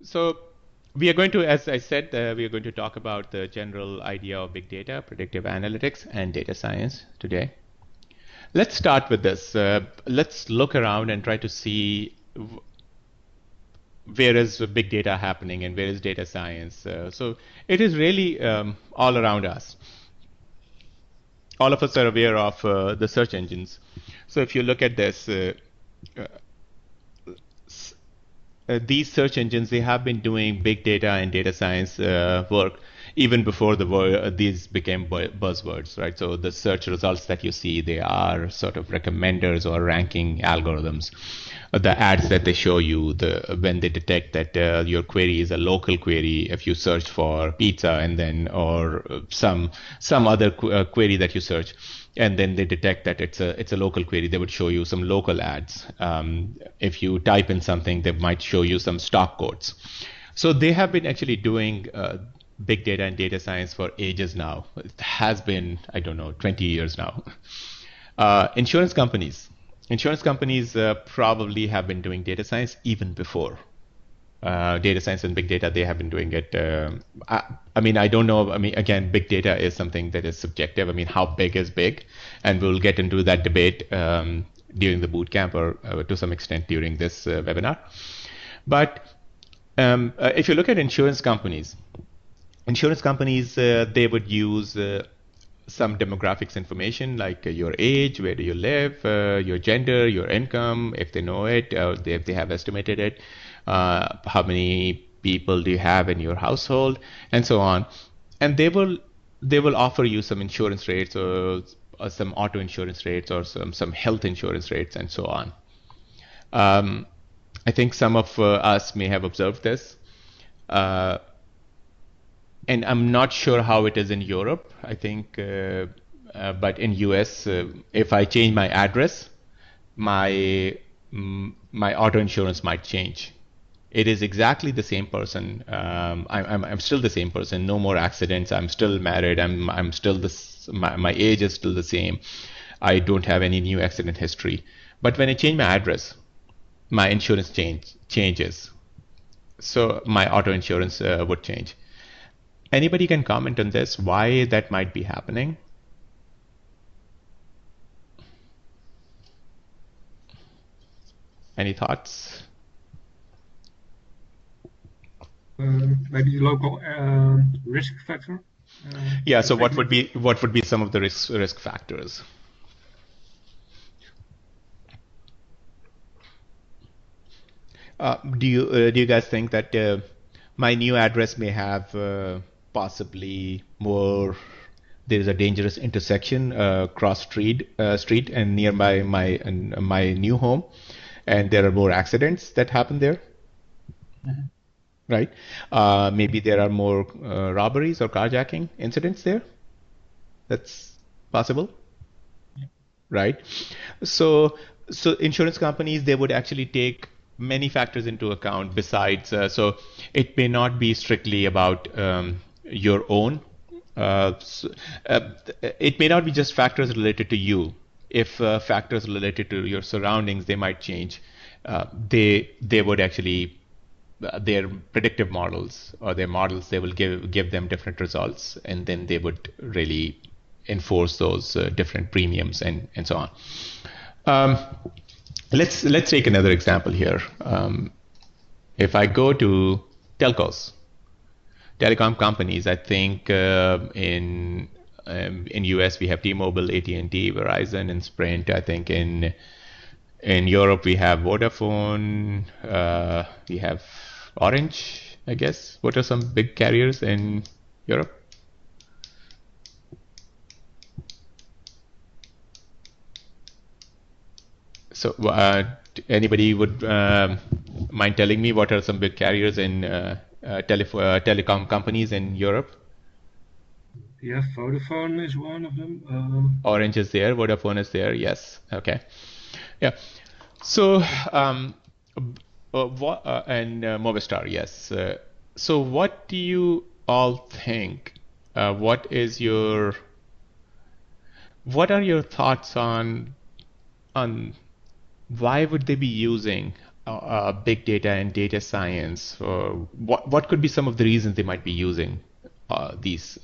So we are going to, as I said, we are going to talk about the general idea of big data, predictive analytics, and data science today. Let's start with this. Let's look around and try to see where is big data happening and where is data science. So it is really all around us. All of us are aware of the search engines. So if you look at this, uh, these search engines, they have been doing big data and data science work even before these became buzzwords, right? So the search results that you see, they are sort of recommenders or ranking algorithms. The ads that they show you, when they detect that your query is a local query, if you search for pizza and then or some other query that you search, and then they detect that it's a local query, they would show you some local ads. If you type in something, they might show you some stock quotes. So they have been actually doing big data and data science for ages now. It has been, I don't know, 20 years now. Insurance companies. Insurance companies probably have been doing data science even before. Data science and big data, they have been doing it. I mean, I don't know. I mean, again, big data is something that is subjective. I mean, how big is big? And we'll get into that debate during the boot camp or to some extent during this webinar. But if you look at insurance companies, they would use some demographics information like your age, where do you live, your gender, your income, if they know it, if they have estimated it, how many people do you have in your household, and so on. And they will offer you some insurance rates or some auto insurance rates or some health insurance rates and so on. I think some of us may have observed this. And I'm not sure how it is in Europe. I think, but in US, if I change my address, my auto insurance might change. It is exactly the same person. I'm still the same person. No more accidents. I'm still married. I'm still this. My age is still the same. I don't have any new accident history. But when I change my address, my insurance changes. So my auto insurance would change. Anybody can comment on this, why that might be happening? Any thoughts? Maybe local risk factor. Yeah. So what would be some of the risk factors? Do you guys think that my new address may have possibly more? There is a dangerous intersection cross street and nearby my new home, and there are more accidents that happen there. Mm-hmm. Right? Maybe there are more robberies or carjacking incidents there. That's possible, right? So, so insurance companies, they would actually take many factors into account besides. So it may not be strictly about your own. So, it may not be just factors related to you. If factors related to your surroundings, they might change. They would actually their predictive models or their models, they will give them different results, and then they would really enforce those different premiums and so on. Um, let's take another example here. If I go to telcos, telecom companies, I think in US we have T-Mobile, AT&T, Verizon, and Sprint. I think in Europe we have Vodafone, we have Orange, I guess. What are some big carriers in Europe? So, anybody would mind telling me what are some big carriers in telecom companies in Europe? Yeah, Vodafone is one of them. Orange is there, Vodafone is there. Yes. Okay. Yeah. So, and Movistar, yes. So, what do you all think? What are your thoughts on why would they be using big data and data science, what could be some of the reasons they might be using these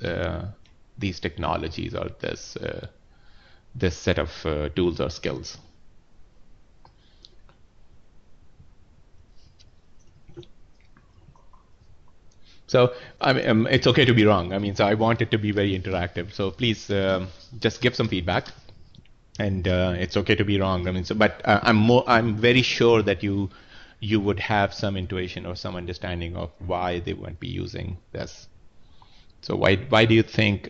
technologies or this set of tools or skills? So I mean, it's okay to be wrong. I mean, so I want it to be very interactive. So please just give some feedback, and it's okay to be wrong. I mean, so but I'm very sure that you would have some intuition or some understanding of why they won't be using this. So why do you think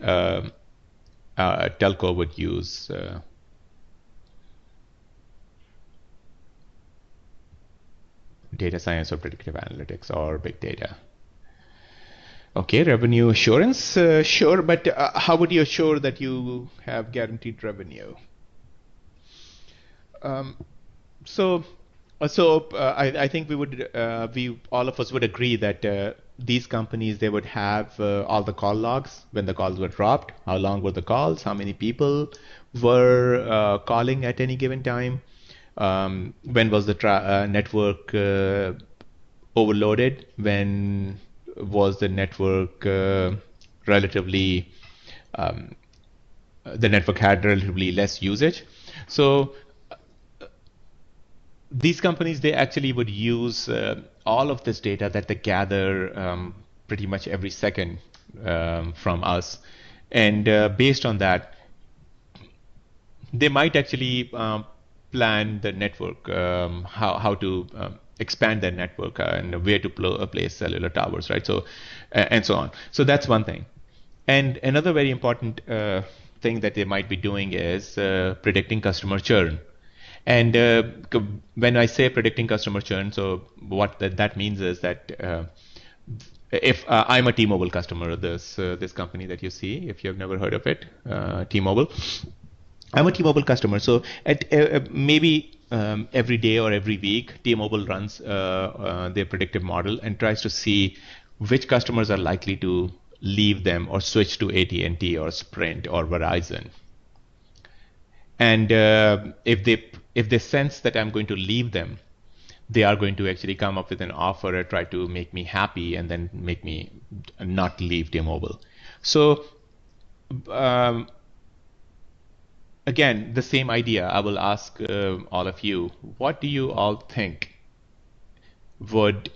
telco would use data science or predictive analytics or big data? Okay, revenue assurance, sure, but how would you assure that you have guaranteed revenue? Um, so, I think we all of us would agree that these companies they would have all the call logs when the calls were dropped. How long were the calls? How many people were calling at any given time? When was the network overloaded? When was the network relatively the network had relatively less usage? So these companies they actually would use all of this data that they gather pretty much every second from us, and based on that they might actually plan the network, how to expand their network and where to place cellular towers, right? So and so on. So that's one thing. And another very important thing that they might be doing is predicting customer churn. And when I say predicting customer churn, so what that means is that if I'm a T-Mobile customer, this company that you see, if you've never heard of it, T-Mobile, I'm a T-Mobile customer. So at maybe every day or every week, T-Mobile runs their predictive model and tries to see which customers are likely to leave them or switch to AT&T or Sprint or Verizon. And if they sense that I'm going to leave them, they are going to actually come up with an offer or try to make me happy and then make me not leave T-Mobile. So again, the same idea. I will ask all of you, what do you all think would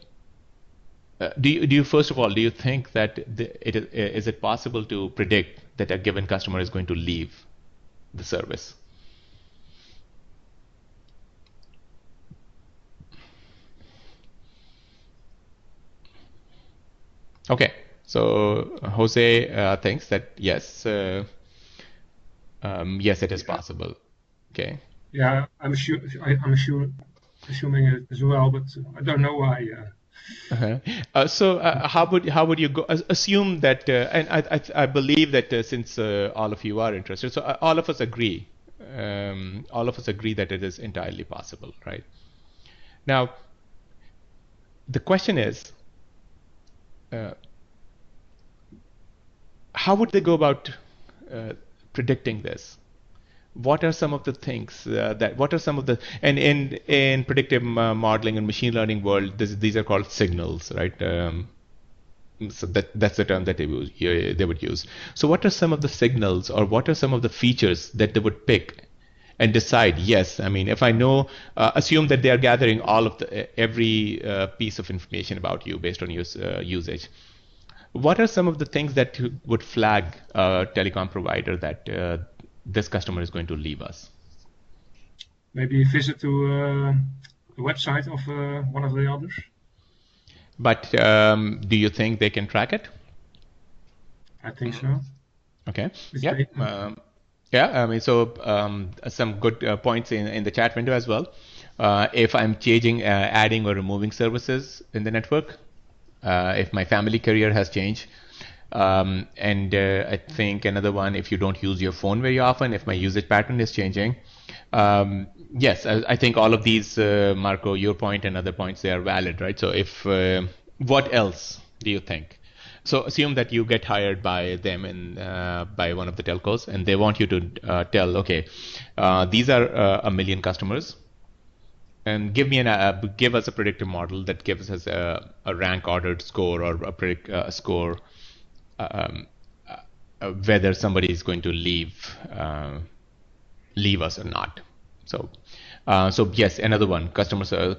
do you first of all do you think that is it possible to predict that a given customer is going to leave the service? Okay, so Jose thinks that yes, yes, it is Yeah, possible. Okay. yeah, I'm assuming it as well, but I don't know why. Uh-huh. So how would you go assume that and I believe that since all of you are interested, so all of us agree that it is entirely possible, right? Now the question is, uh, how would they go about predicting this? What are some of the things what are some of the and in predictive modeling and machine learning world these are called signals, right? So that's the term that they would use. So what are some of the signals or what are some of the features that they would pick and decide, yes, I mean, if I know, assume that they are gathering all of the every piece of information about you based on your usage. What are some of the things that would flag a telecom provider that this customer is going to leave us? Maybe visit to the website of one of the others. But do you think they can track it? I think so. Okay. With Yeah. data. Yeah. I mean, so some good points in the chat window as well. If I'm changing, adding or removing services in the network, if my family career has changed, and I think another one, if you don't use your phone very often, if my usage pattern is changing. Yes, I think all of these, Marco, your point and other points, they are valid, right? So if what else do you think? So assume that you get hired by them and by one of the telcos, and they want you to tell, okay, these are 1 million customers, and give us a predictive model that gives us a rank ordered score or a score um, whether somebody is going to leave us or not. So, so yes, another one, customer service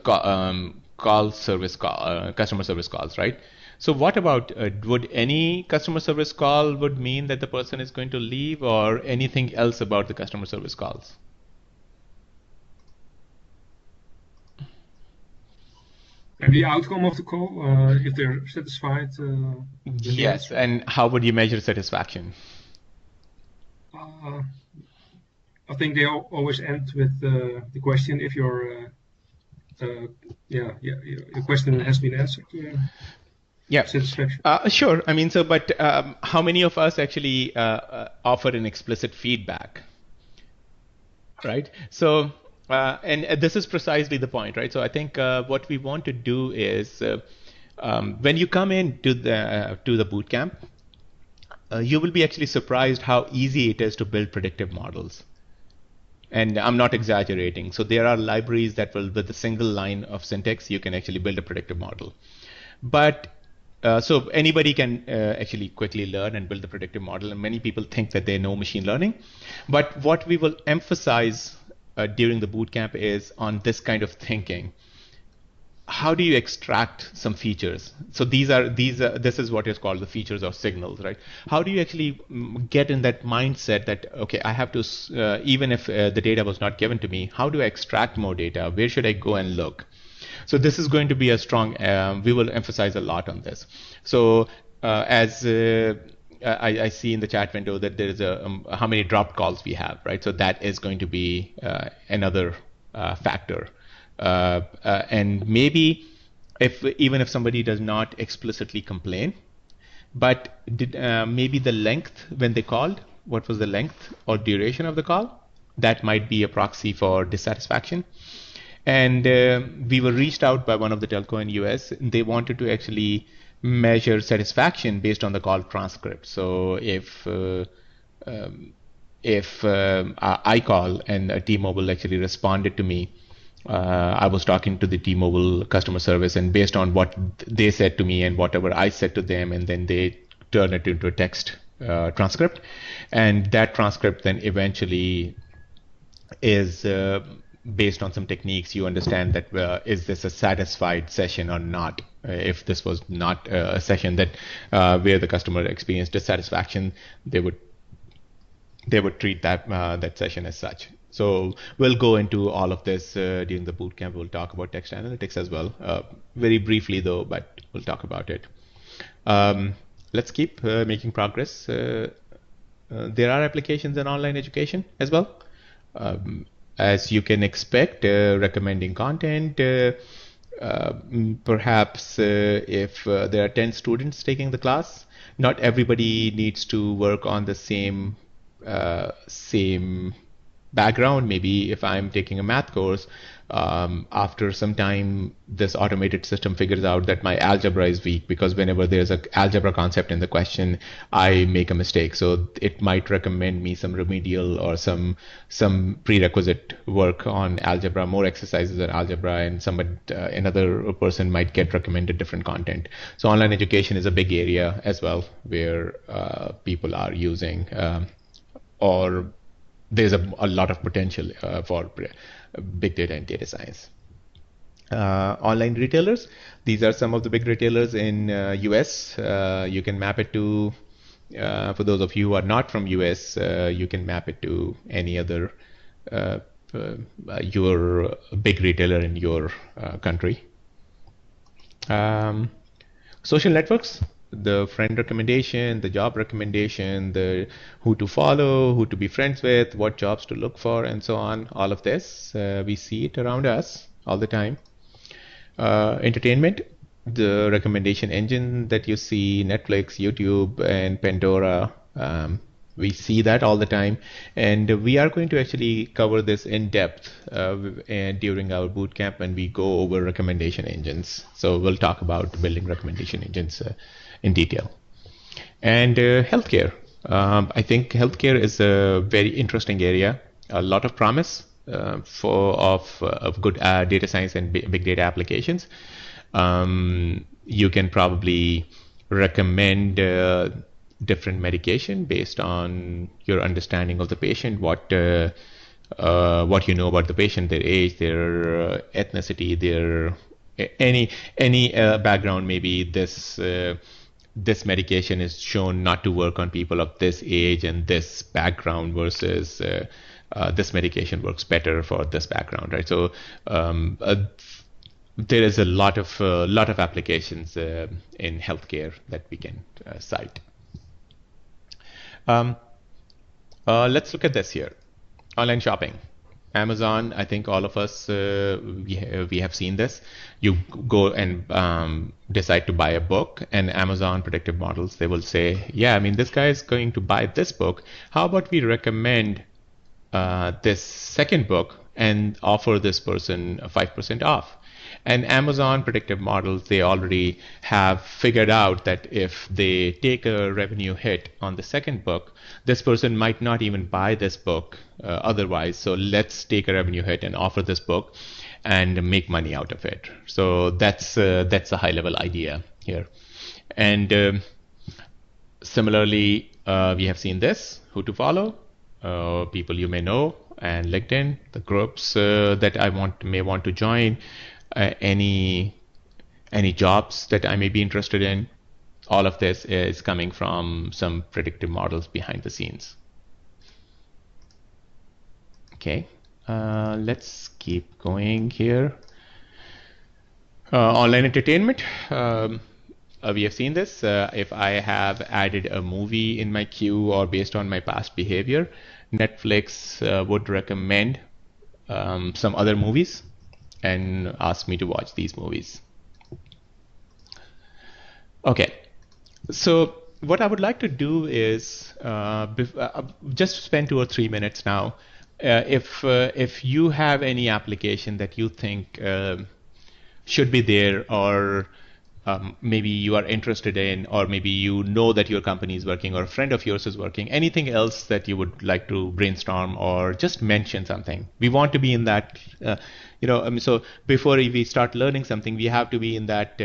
calls, right? So what about, would any customer service call would mean that the person is going to leave, or anything else about the customer service calls? And the outcome of the call, if they're satisfied with the Yes, answer. and how would you measure satisfaction? I think they always end with the question if your your question has been answered. Yeah, Satisfaction. sure. I mean, so, but how many of us actually offer an explicit feedback, right? So, and this is precisely the point, right? So I think what we want to do is when you come in to the boot camp, you will be actually surprised how easy it is to build predictive models. And I'm not exaggerating. So there are libraries that will, with a single line of syntax, you can actually build a predictive model. But so anybody can actually quickly learn and build a predictive model, and many people think that they know machine learning. But what we will emphasize during the bootcamp is on this kind of thinking. How do you extract some features? So this is what is called the features or signals, right? How do you actually get in that mindset that, okay, I have to, even if the data was not given to me, how do I extract more data? Where should I go and look? So this is going to be a strong, we will emphasize a lot on this. So as I see in the chat window that there is how many dropped calls we have, right? So that is going to be another factor. And maybe even if somebody does not explicitly complain, but maybe the length when they called, what was the length or duration of the call? That might be a proxy for dissatisfaction. And we were reached out by one of the telco in US. They wanted to actually measure satisfaction based on the call transcript. So if I call and T-Mobile actually responded to me, I was talking to the T-Mobile customer service, and based on what they said to me and whatever I said to them, and then they turn it into a text transcript, and that transcript then eventually is based on some techniques. You understand that is this a satisfied session or not? If this was not a session that where the customer experienced dissatisfaction, they would treat that session as such. So we'll go into all of this during the bootcamp. We'll talk about text analytics as well, very briefly though, but we'll talk about it. Let's keep making progress. There are applications in online education as well. As you can expect, recommending content. Perhaps if there are 10 students taking the class, not everybody needs to work on the same background. Maybe if I'm taking a math course, after some time, this automated system figures out that my algebra is weak, because whenever there's an algebra concept in the question, I make a mistake. So it might recommend me some remedial or some prerequisite work on algebra, more exercises on algebra, and another person might get recommended different content. So online education is a big area as well, where people are using or there's a lot of potential for big data and data science. Online retailers, these are some of the big retailers in US. You can map it to, for those of you who are not from US, you can map it to any other your big retailer in your country. Social networks, the friend recommendation, the job recommendation, the who to follow, who to be friends with, what jobs to look for, and so on. All of this, we see it around us all the time. Entertainment, the recommendation engine that you see, Netflix, YouTube, and Pandora. We see that all the time, and we are going to actually cover this in depth during our bootcamp when we go over recommendation engines. So we'll talk about building recommendation engines in detail. And healthcare. I think healthcare is a very interesting area, a lot of promise. of good data science and big data applications, you can probably recommend different medication based on your understanding of the patient, what you know about the patient, their age, their ethnicity, their any background. Maybe this medication is shown not to work on people of this age and this background versus this medication works better for this background, right? So there is a lot of applications in healthcare that we can cite. Let's look at this here. Online shopping. Amazon, I think all of us, we have seen this. You go and decide to buy a book, and Amazon predictive models, they will say, yeah, I mean, this guy is going to buy this book. How about we recommend this second book and offer this person 5% off? And Amazon predictive models, they already have figured out that if they take a revenue hit on the second book, this person might not even buy this book otherwise. So let's take a revenue hit and offer this book and make money out of it. So that's a high level idea here. And similarly, we have seen this, who to follow, people you may know, and LinkedIn, the groups that I may want to join. Any jobs that I may be interested in. All of this is coming from some predictive models behind the scenes. Okay, let's keep going here. Online entertainment. We have seen this. If I have added a movie in my queue or based on my past behavior, Netflix would recommend some other movies and ask me to watch these movies. Okay, so what I would like to do is just spend 2 or 3 minutes now. If you have any application that you think should be there, or maybe you are interested in, or maybe you know that your company is working or a friend of yours is working, anything else that you would like to brainstorm or just mention something. We want to be in that, so before we start learning something, we have to be in that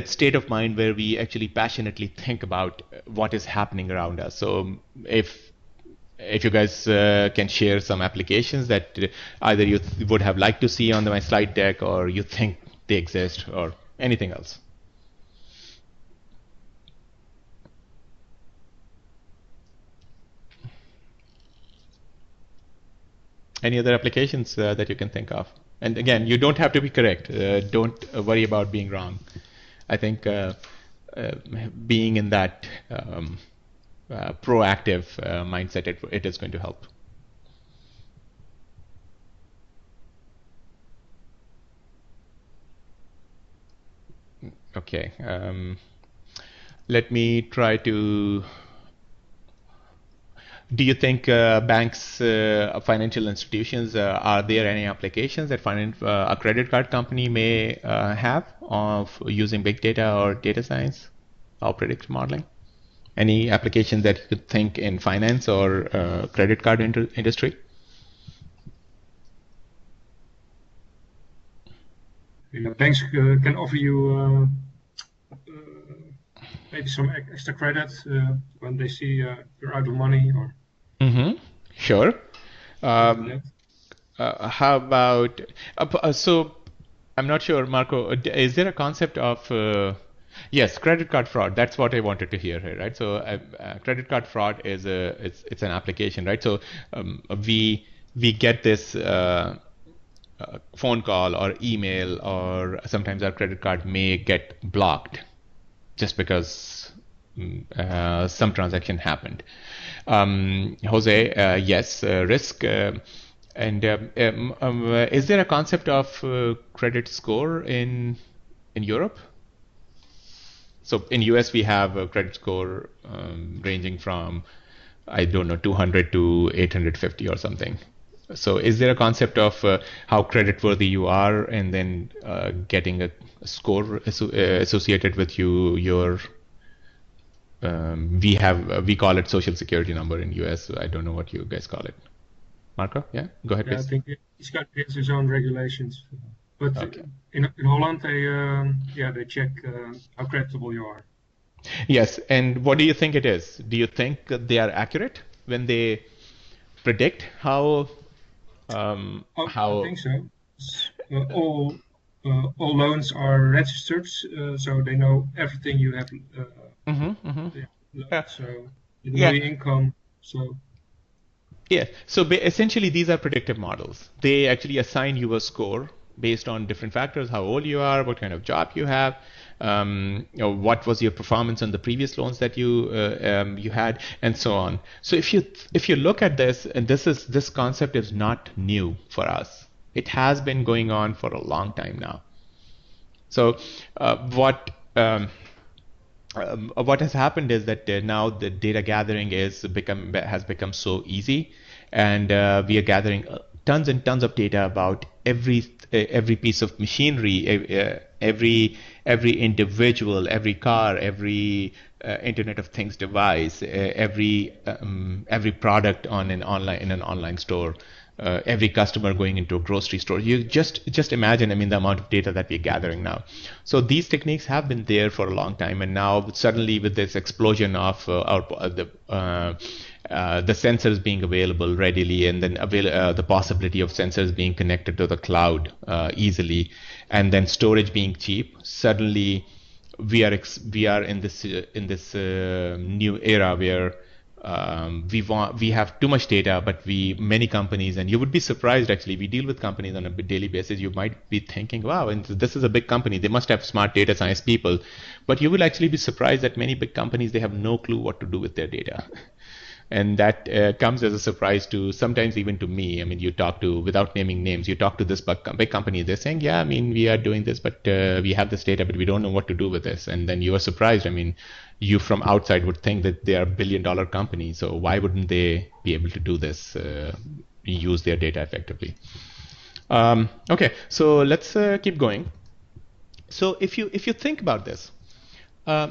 state of mind where we actually passionately think about what is happening around us. So if you guys can share some applications that either you would have liked to see on my slide deck, or you think they exist, or anything else. Any other applications that you can think of? And again, you don't have to be correct. Don't worry about being wrong. I think being in that proactive mindset, it is going to help. Okay, let me try to. Do you think banks, financial institutions, are there any applications that a credit card company may have of using big data or data science or predictive modeling? Any application that you could think in finance or credit card industry? Banks can offer you maybe some extra credit when they see you're out of money, or. Mm-hmm. Sure. How about so? I'm not sure, Marco. Is there a concept of yes, credit card fraud? That's what I wanted to hear here, right? So, credit card fraud is it's an application, right? So, we get this phone call or email, or sometimes our credit card may get blocked just because some transaction happened. Jose, yes, risk. And is there a concept of credit score in Europe? So in US we have a credit score ranging from, I don't know, 200 to 850 or something. So is there a concept of how creditworthy you are, and then getting a score associated with your we call it social security number in US. I don't know what you guys call it. Marco? Yeah, go ahead, Yeah, I please. think each country has its own regulations. But Okay. in Holland, they check how credible you are. Yes, and what do you think it is? Do you think that they are accurate when they predict Oh, I how? think so. All loans are registered, so they know everything you have yeah, Yeah, loaned. So they know yeah, your income. So yeah. So essentially, these are predictive models. They actually assign you a score based on different factors: how old you are, what kind of job you have, what was your performance on the previous loans that you had, and so on. So if you look at this, and this concept is not new for us. It has been going on for a long time now. So what has happened is that now the data gathering has become so easy, and we are gathering tons and tons of data about every piece of machinery, every individual, every car, every Internet of Things device, every product on an online in an online store, every customer going into a grocery store. You just imagine, I mean, the amount of data that we're gathering now. So these techniques have been there for a long time, and now suddenly with this explosion of the sensors being available readily, and then the possibility of sensors being connected to the cloud easily, and then storage being cheap, suddenly we are in this new era where we have too much data, but many companies, and you would be surprised actually. We deal with companies on a daily basis. You might be thinking, wow, and this is a big company. They must have smart data science people, but you will actually be surprised that many big companies, they have no clue what to do with their data. And that comes as a surprise to sometimes even to me. I mean, you talk to, without naming names, you talk to this big company. They're saying, yeah, I mean, we are doing this, but we have this data, but we don't know what to do with this. And then you are surprised. I mean, you from outside would think that they are $1 billion company, so why wouldn't they be able to do this, use their data effectively? Okay, so let's keep going. So if you think about this, uh,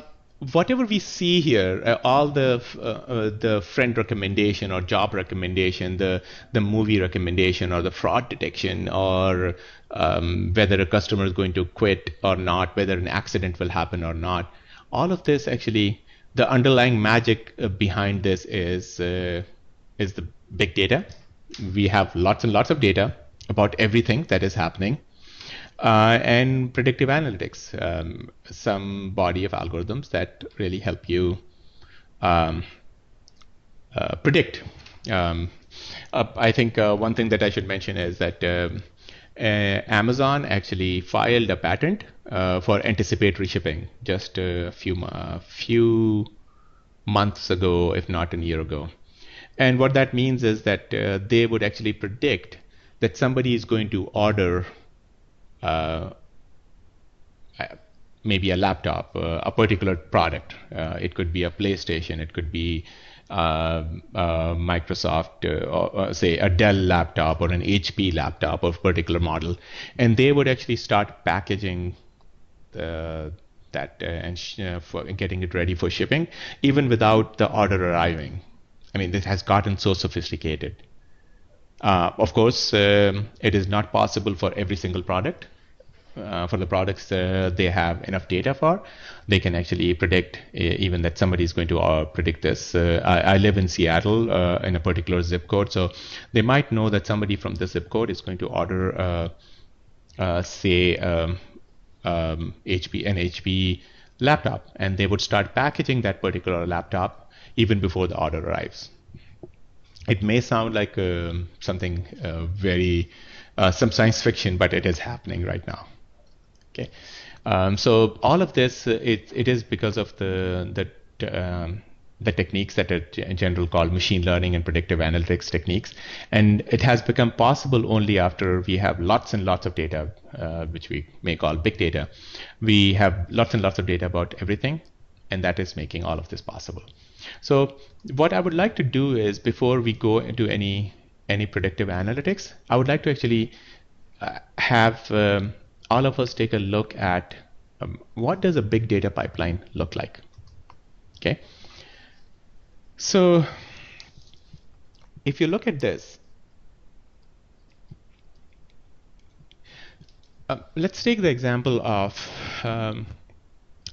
whatever we see here, all the friend recommendation or job recommendation, the movie recommendation or the fraud detection, or whether a customer is going to quit or not, whether an accident will happen or not, all of this actually, the underlying magic behind this is the big data. We have lots and lots of data about everything that is happening, and predictive analytics, some body of algorithms that really help you um, predict. Um, I think one thing that I should mention is that Amazon actually filed a patent for anticipatory shipping just a few months ago, if not a year ago. And what that means is that they would actually predict that somebody is going to order uh, maybe a laptop, a particular product. It could be a PlayStation, it could be Microsoft, or say a Dell laptop or an HP laptop of a particular model, and they would actually start packaging that for getting it ready for shipping, even without the order arriving. I mean, this has gotten so sophisticated. Of course, it is not possible for every single product. For the products they have enough data for, they can actually predict even that somebody is going to predict this. I live in Seattle in a particular zip code, so they might know that somebody from this zip code is going to order, say, an HP laptop, and they would start packaging that particular laptop even before the order arrives. It may sound like something very some science fiction, but it is happening right now. Okay, so all of this it is because of the techniques that are in general called machine learning and predictive analytics techniques, and it has become possible only after we have lots and lots of data, which we may call big data. We have lots and lots of data about everything, and that is making all of this possible. So what I would like to do is, before we go into any predictive analytics, I would like to actually have all of us take a look at what does a big data pipeline look like. Okay, so if you look at this, Let's take the example of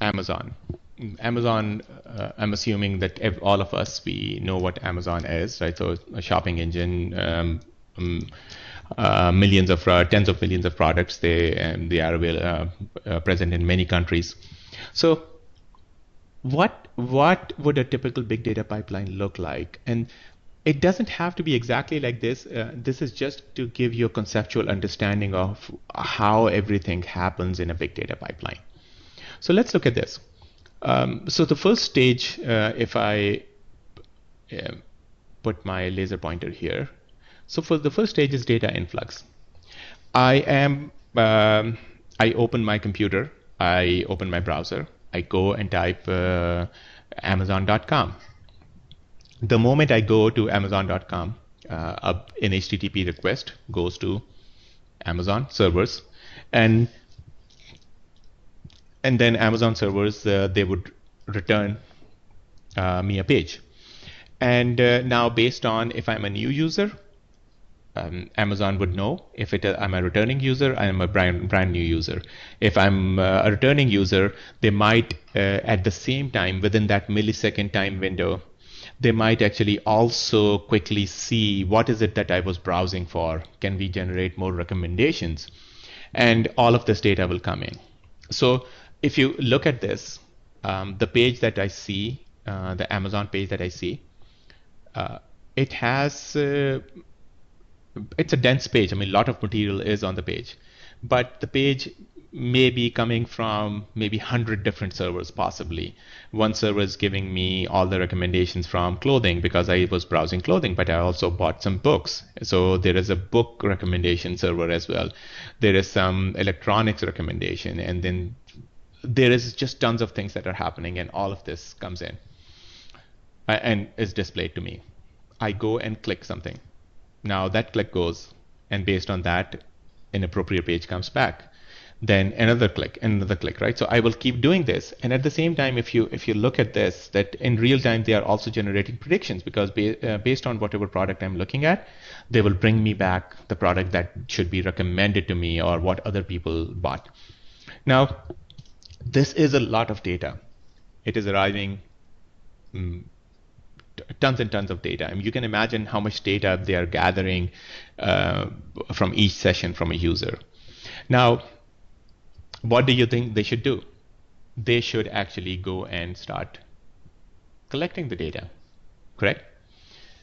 Amazon. Amazon, I'm assuming that all of us, we know what Amazon is, right? So a shopping engine, millions of, tens of millions of products. They are present in many countries. So what would a typical big data pipeline look like? And it doesn't have to be exactly like this. This is just to give you a conceptual understanding of how everything happens in a big data pipeline. So let's look at this. So the first stage, if I put my laser pointer here, so for the first stage is data influx. I open my computer, I open my browser, I go and type Amazon.com. The moment I go to Amazon.com, an HTTP request goes to Amazon servers, and then Amazon servers, they would return me a page. And now based on if I'm a new user, Amazon would know if I'm a returning user, I'm a brand new user. If I'm a returning user, they might, at the same time, within that millisecond time window, they might actually also quickly see what is it that I was browsing for. Can we generate more recommendations? And all of this data will come in. So if you look at this, the page that I see, the Amazon page that I see, it has, it's a dense page. I mean, a lot of material is on the page, but the page may be coming from maybe 100 different servers, possibly. One server is giving me all the recommendations from clothing because I was browsing clothing, but I also bought some books. So there is a book recommendation server as well. There is some electronics recommendation, and then there is just tons of things that are happening, and all of this comes in and is displayed to me. I go and click something. Now that click goes, and based on that, an appropriate page comes back. Then another click, right? So I will keep doing this. And at the same time, if you look at this, that in real time, they are also generating predictions because based on whatever product I'm looking at, they will bring me back the product that should be recommended to me or what other people bought. Now, this is a lot of data. It is arriving tons and tons of data. I mean, you can imagine how much data they are gathering from each session from a user. Now, what do you think they should do? They should actually go and start collecting the data, correct?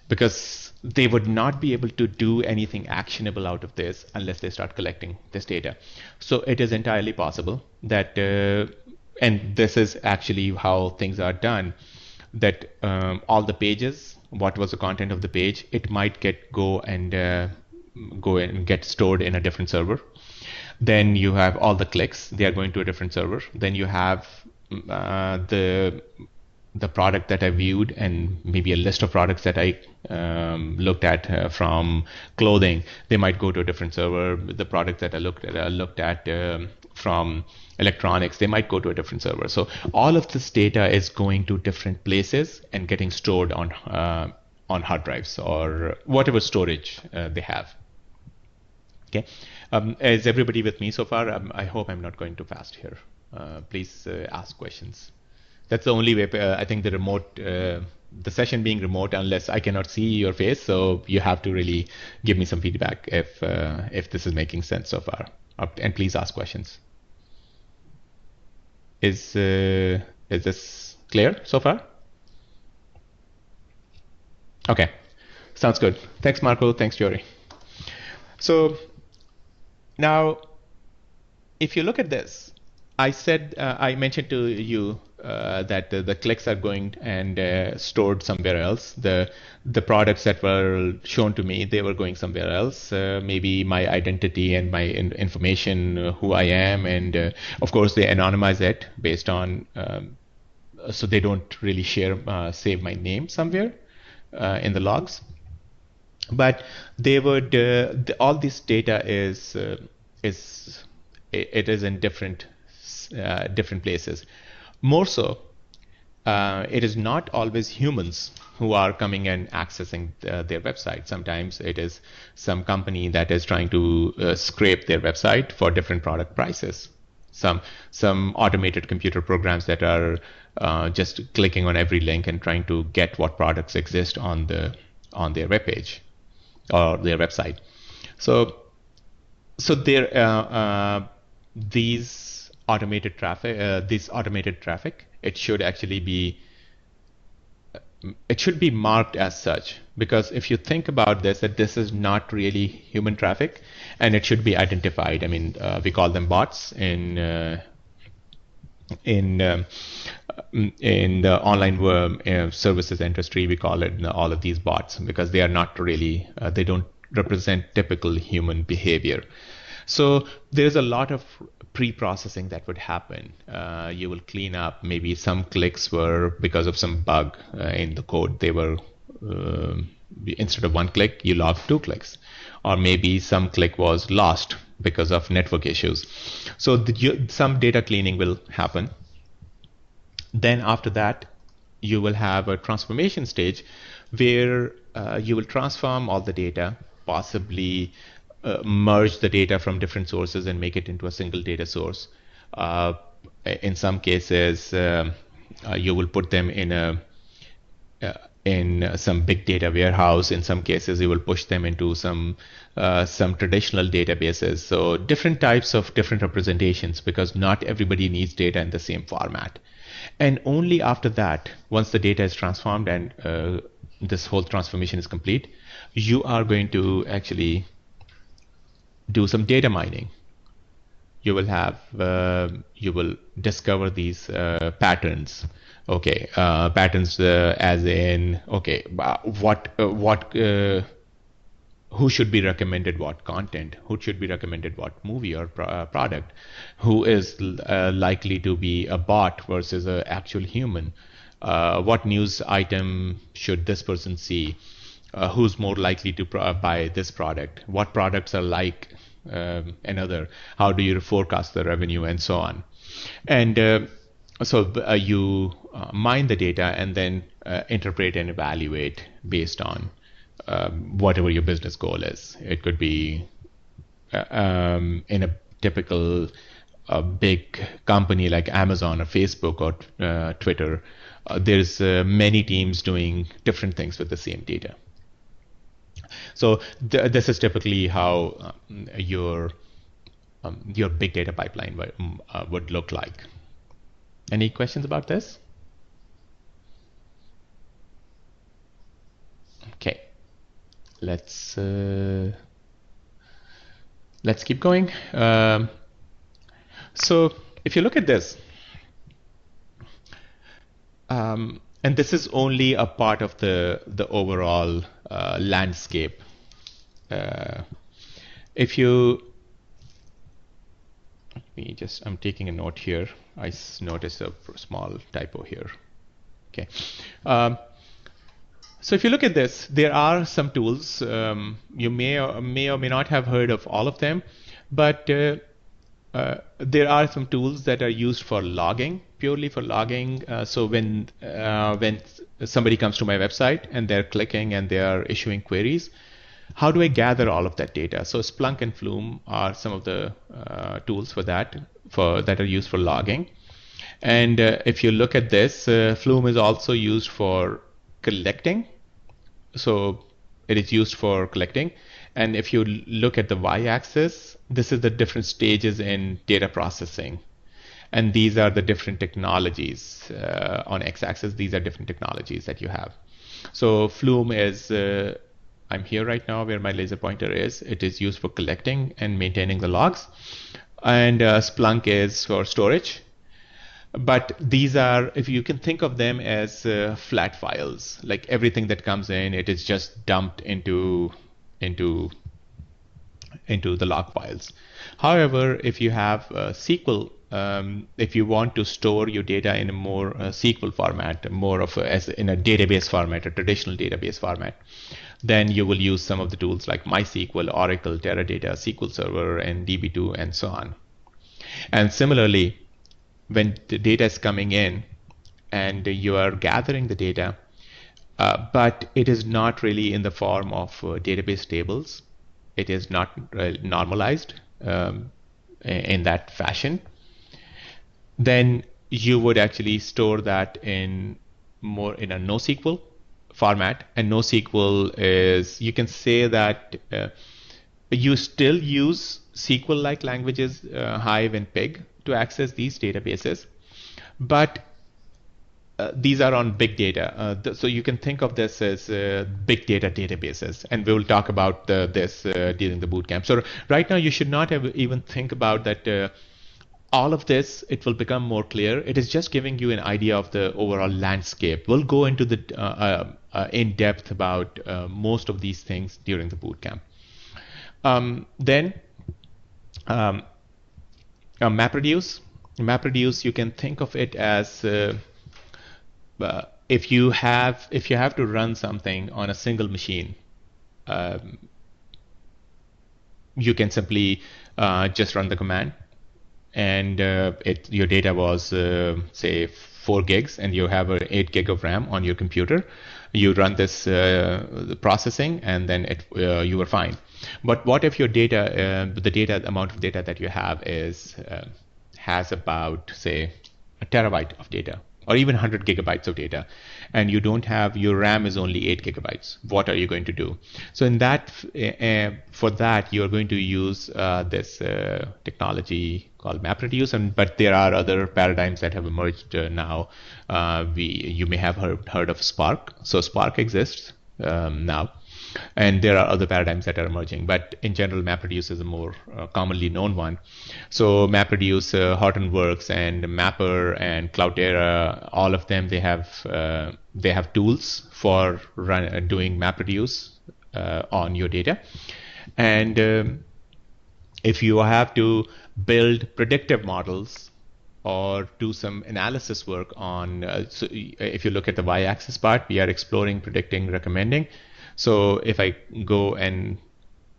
Because they would not be able to do anything actionable out of this unless they start collecting this data. So it is entirely possible that, and this is actually how things are done, that all the pages, what was the content of the page, it might go and get stored in a different server. Then you have all the clicks, they are going to a different server. Then you have the product that I viewed and maybe a list of products that I looked at from clothing. They might go to a different server. The product that I looked at from electronics, they might go to a different server. So all of this data is going to different places and getting stored on hard drives or whatever storage they have. Okay, is everybody with me so far? I hope I'm not going too fast here. Please ask questions. That's the only way. I think the session being remote, unless I cannot see your face, so you have to really give me some feedback if this is making sense so far. And please ask questions. Is this clear so far? Okay, sounds good. Thanks, Marco. Thanks, Jory. So now, if you look at this, I mentioned to you that the clicks are going and stored somewhere else. The products that were shown to me, they were going somewhere else. Maybe my identity and my information, who I am, and of course they anonymize it based on, so they don't really save my name somewhere in the logs. But they would all this data is in different places. More so, it is not always humans who are coming and accessing their website. Sometimes it is some company that is trying to scrape their website for different product prices. Some automated computer programs that are just clicking on every link and trying to get what products exist on their web page or their website. So these automated traffic, it should actually be marked as such, because if you think about this, that this is not really human traffic, and it should be identified. I mean, we call them bots in the online services industry. We call it all of these bots because they are not really, they don't represent typical human behavior. So there's a lot of pre-processing that would happen. You will clean up, maybe some clicks were because of some bug in the code. They were, instead of one click, you logged 2 clicks. Or maybe some click was lost because of network issues. So some data cleaning will happen. Then after that, you will have a transformation stage where you will transform all the data, possibly merge the data from different sources and make it into a single data source. In some cases, you will put them in some big data warehouse. In some cases, you will push them into some traditional databases. So different types of different representations, because not everybody needs data in the same format. And only after that, once the data is transformed and this whole transformation is complete, you are going to actually do some data mining. You will discover these patterns. Okay, patterns as in, okay, who should be recommended what content, who should be recommended what movie or product, who is likely to be a bot versus an actual human, what news item should this person see, who's more likely to buy this product, what products are like another, how do you forecast the revenue, and so on. And so you mine the data and then interpret and evaluate based on whatever your business goal is. It could be in a typical big company like Amazon or Facebook or Twitter. There's many teams doing different things with the same data. So this is typically how your big data pipeline would look like. Any questions about this? Okay, let's keep going. So if you look at this, and this is only a part of the overall landscape. If you, I'm taking a note here. I noticed a small typo here. Okay. So if you look at this, there are some tools. You may or may not have heard of all of them, but there are some tools that are used for logging, purely for logging. So when somebody comes to my website and they're clicking and they are issuing queries, how do I gather all of that data? So Splunk and Flume are some of the tools for that are used for logging. And if you look at this, Flume is also used for collecting. So it is used for collecting. And if you look at the y-axis, this is the different stages in data processing. And these are the different technologies. On x-axis, these are different technologies that you have. So Flume is, I'm here right now where my laser pointer is. It is used for collecting and maintaining the logs. And Splunk is for storage. But these are, if you can think of them as flat files, like everything that comes in, it is just dumped into the log files. However, if you have SQL, if you want to store your data in a more SQL format, more of in a database format, a traditional database format, then you will use some of the tools like MySQL, Oracle, Teradata, SQL Server, and DB2, and so on. And similarly, when the data is coming in and you are gathering the data, but it is not really in the form of database tables. It is not normalized in that fashion. Then you would actually store that in a NoSQL format. And NoSQL is, you can say that you still use SQL-like languages, Hive and Pig, to access these databases, but these are on big data. So you can think of this as big data databases, and we will talk about this during the bootcamp. So right now, you should not even think about that. All of this, it will become more clear. It is just giving you an idea of the overall landscape. We'll go into the in depth about most of these things during the bootcamp. Then MapReduce. MapReduce, you can think of it as if you have to run something on a single machine, you can simply just run the command, and your data was say 4 gigs, and you have 8 gig of RAM on your computer. You run this processing, and then you were fine. But what if your data, the amount of data that you have has about, say, a terabyte of data, or even 100 gigabytes of data, and you don't have, your RAM is only 8 gigabytes. What are you going to do? So in that, for that, you're going to use this technology called MapReduce, but there are other paradigms that have emerged now. You may have heard of Spark. So Spark exists now, and there are other paradigms that are emerging, but in general, MapReduce is a more commonly known one. So MapReduce, Hortonworks, and Mapper, and Cloudera, all of them, they have tools for doing MapReduce on your data. And if you have to build predictive models or do some analysis work on, so if you look at the y-axis part, we are exploring, predicting, recommending. So if I go and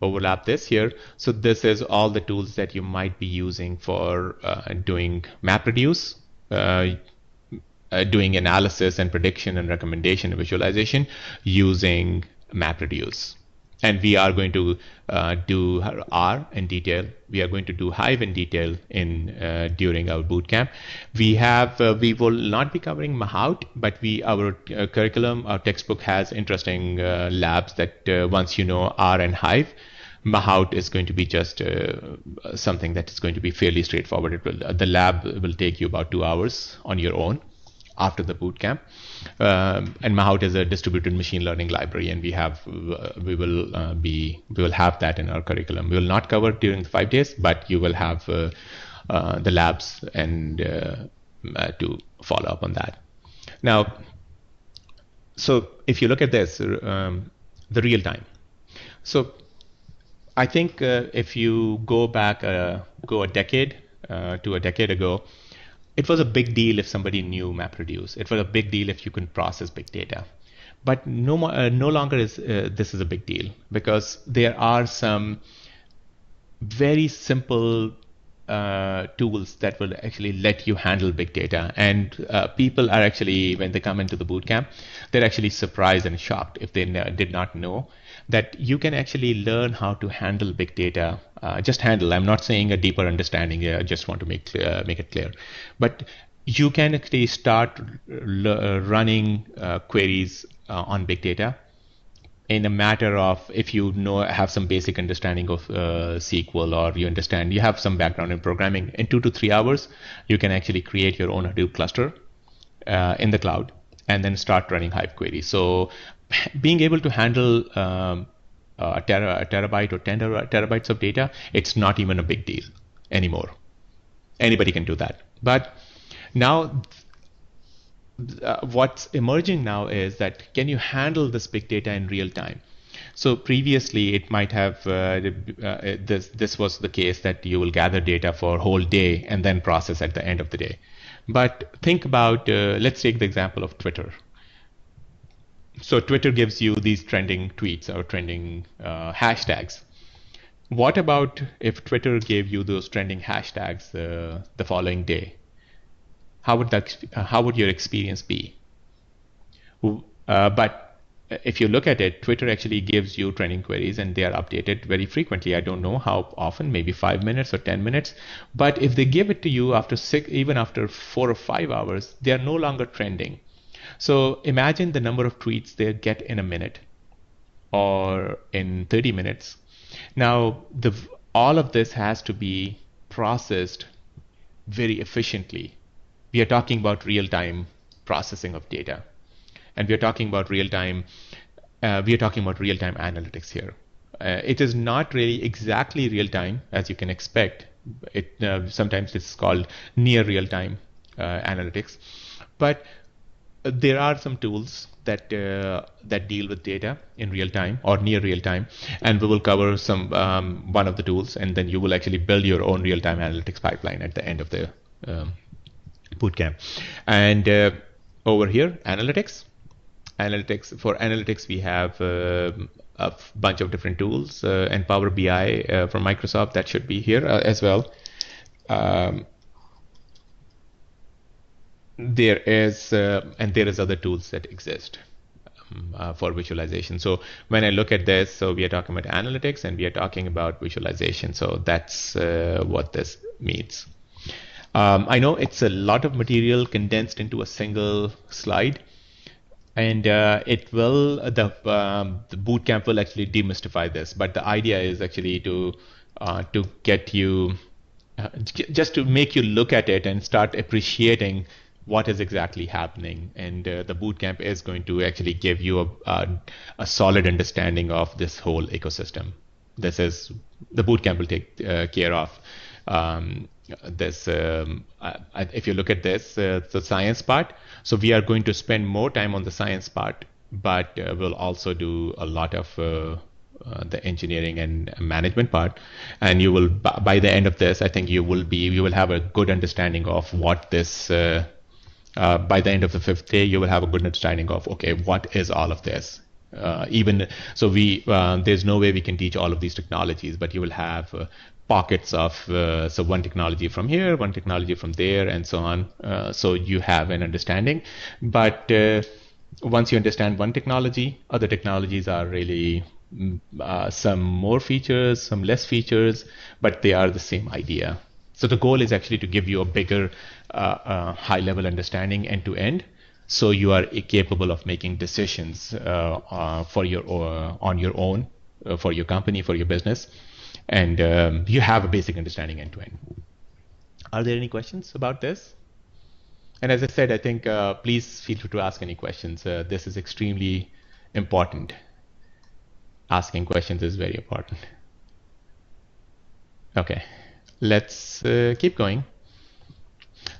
overlap this here, so this is all the tools that you might be using for doing MapReduce, doing analysis and prediction and recommendation and visualization using MapReduce. And we are going to do R in detail. We are going to do Hive in detail during our bootcamp. We will not be covering Mahout, but our curriculum, our textbook has interesting labs that once you know R and Hive, Mahout is going to be just something that is going to be fairly straightforward. The lab will take you about 2 hours on your own after the bootcamp. And Mahout is a distributed machine learning library, and we will have that in our curriculum. We will not cover during the 5 days, but you will have the labs and to follow up on that. Now, so if you look at this, the real time. So I think if you go back, go a decade to a decade ago, it was a big deal if somebody knew MapReduce. It was a big deal if you can process big data. But no longer is this is a big deal, because there are some very simple tools that will actually let you handle big data. And people are actually, when they come into the bootcamp, they're actually surprised and shocked if they did not know that you can actually learn how to handle big data. Just handle. I'm not saying a deeper understanding. I just want to make it clear. But you can actually start running queries on big data in a matter of, if you have some basic understanding of SQL, or you have some background in programming, in 2 to 3 hours, you can actually create your own Hadoop cluster in the cloud and then start running Hive queries. So being able to handle a terabyte or 10 terabytes of data, it's not even a big deal anymore. Anybody can do that. But now what's emerging now is that, can you handle this big data in real time? So previously it might have, this was the case that you will gather data for a whole day and then process at the end of the day. But think about, let's take the example of Twitter. So Twitter gives you these trending tweets or trending hashtags. What about if Twitter gave you those trending hashtags the following day? How would your experience be? But if you look at it, Twitter actually gives you trending queries and they are updated very frequently. I don't know how often, maybe 5 minutes or 10 minutes. But if they give it to you after even after 4 or 5 hours, they are no longer trending. So imagine the number of tweets they get in a minute or in 30 minutes. Now, all of this has to be processed very efficiently. We are talking about real-time processing of data. And we are talking about real-time analytics here. It is not really exactly real-time as you can expect. Sometimes it's called near real-time analytics, but there are some tools that deal with data in real time or near real time, and we will cover one of the tools, and then you will actually build your own real-time analytics pipeline at the end of the bootcamp. And over here, analytics. For analytics, we have a bunch of different tools, and Power BI from Microsoft that should be here as well. There is other tools that exist for visualization. So when I look at this, so we are talking about analytics and we are talking about visualization. So that's what this means. I know it's a lot of material condensed into a single slide. And the bootcamp will actually demystify this. But the idea is actually to get you, just to make you look at it and start appreciating what is exactly happening. And the bootcamp is going to actually give you a solid understanding of this whole ecosystem. The bootcamp will take care of this. If you look at this, the science part. So we are going to spend more time on the science part, but we'll also do a lot of the engineering and management part. And you will, by the end of this, I think you will have a good understanding of what this. By the end of the 5th day, you will have a good understanding of, okay, what is all of this? There's no way we can teach all of these technologies, but you will have pockets of so one technology from here, one technology from there, and so on. So you have an understanding. But once you understand one technology, other technologies are really some more features, some less features, but they are the same idea. So the goal is actually to give you a bigger high-level understanding end to end, so you are capable of making decisions on your own, for your company, for your business, and you have a basic understanding end to end. Are there any questions about this? And as I said, I think please feel free to ask any questions. This is extremely important. Asking questions is very important. Okay, let's keep going.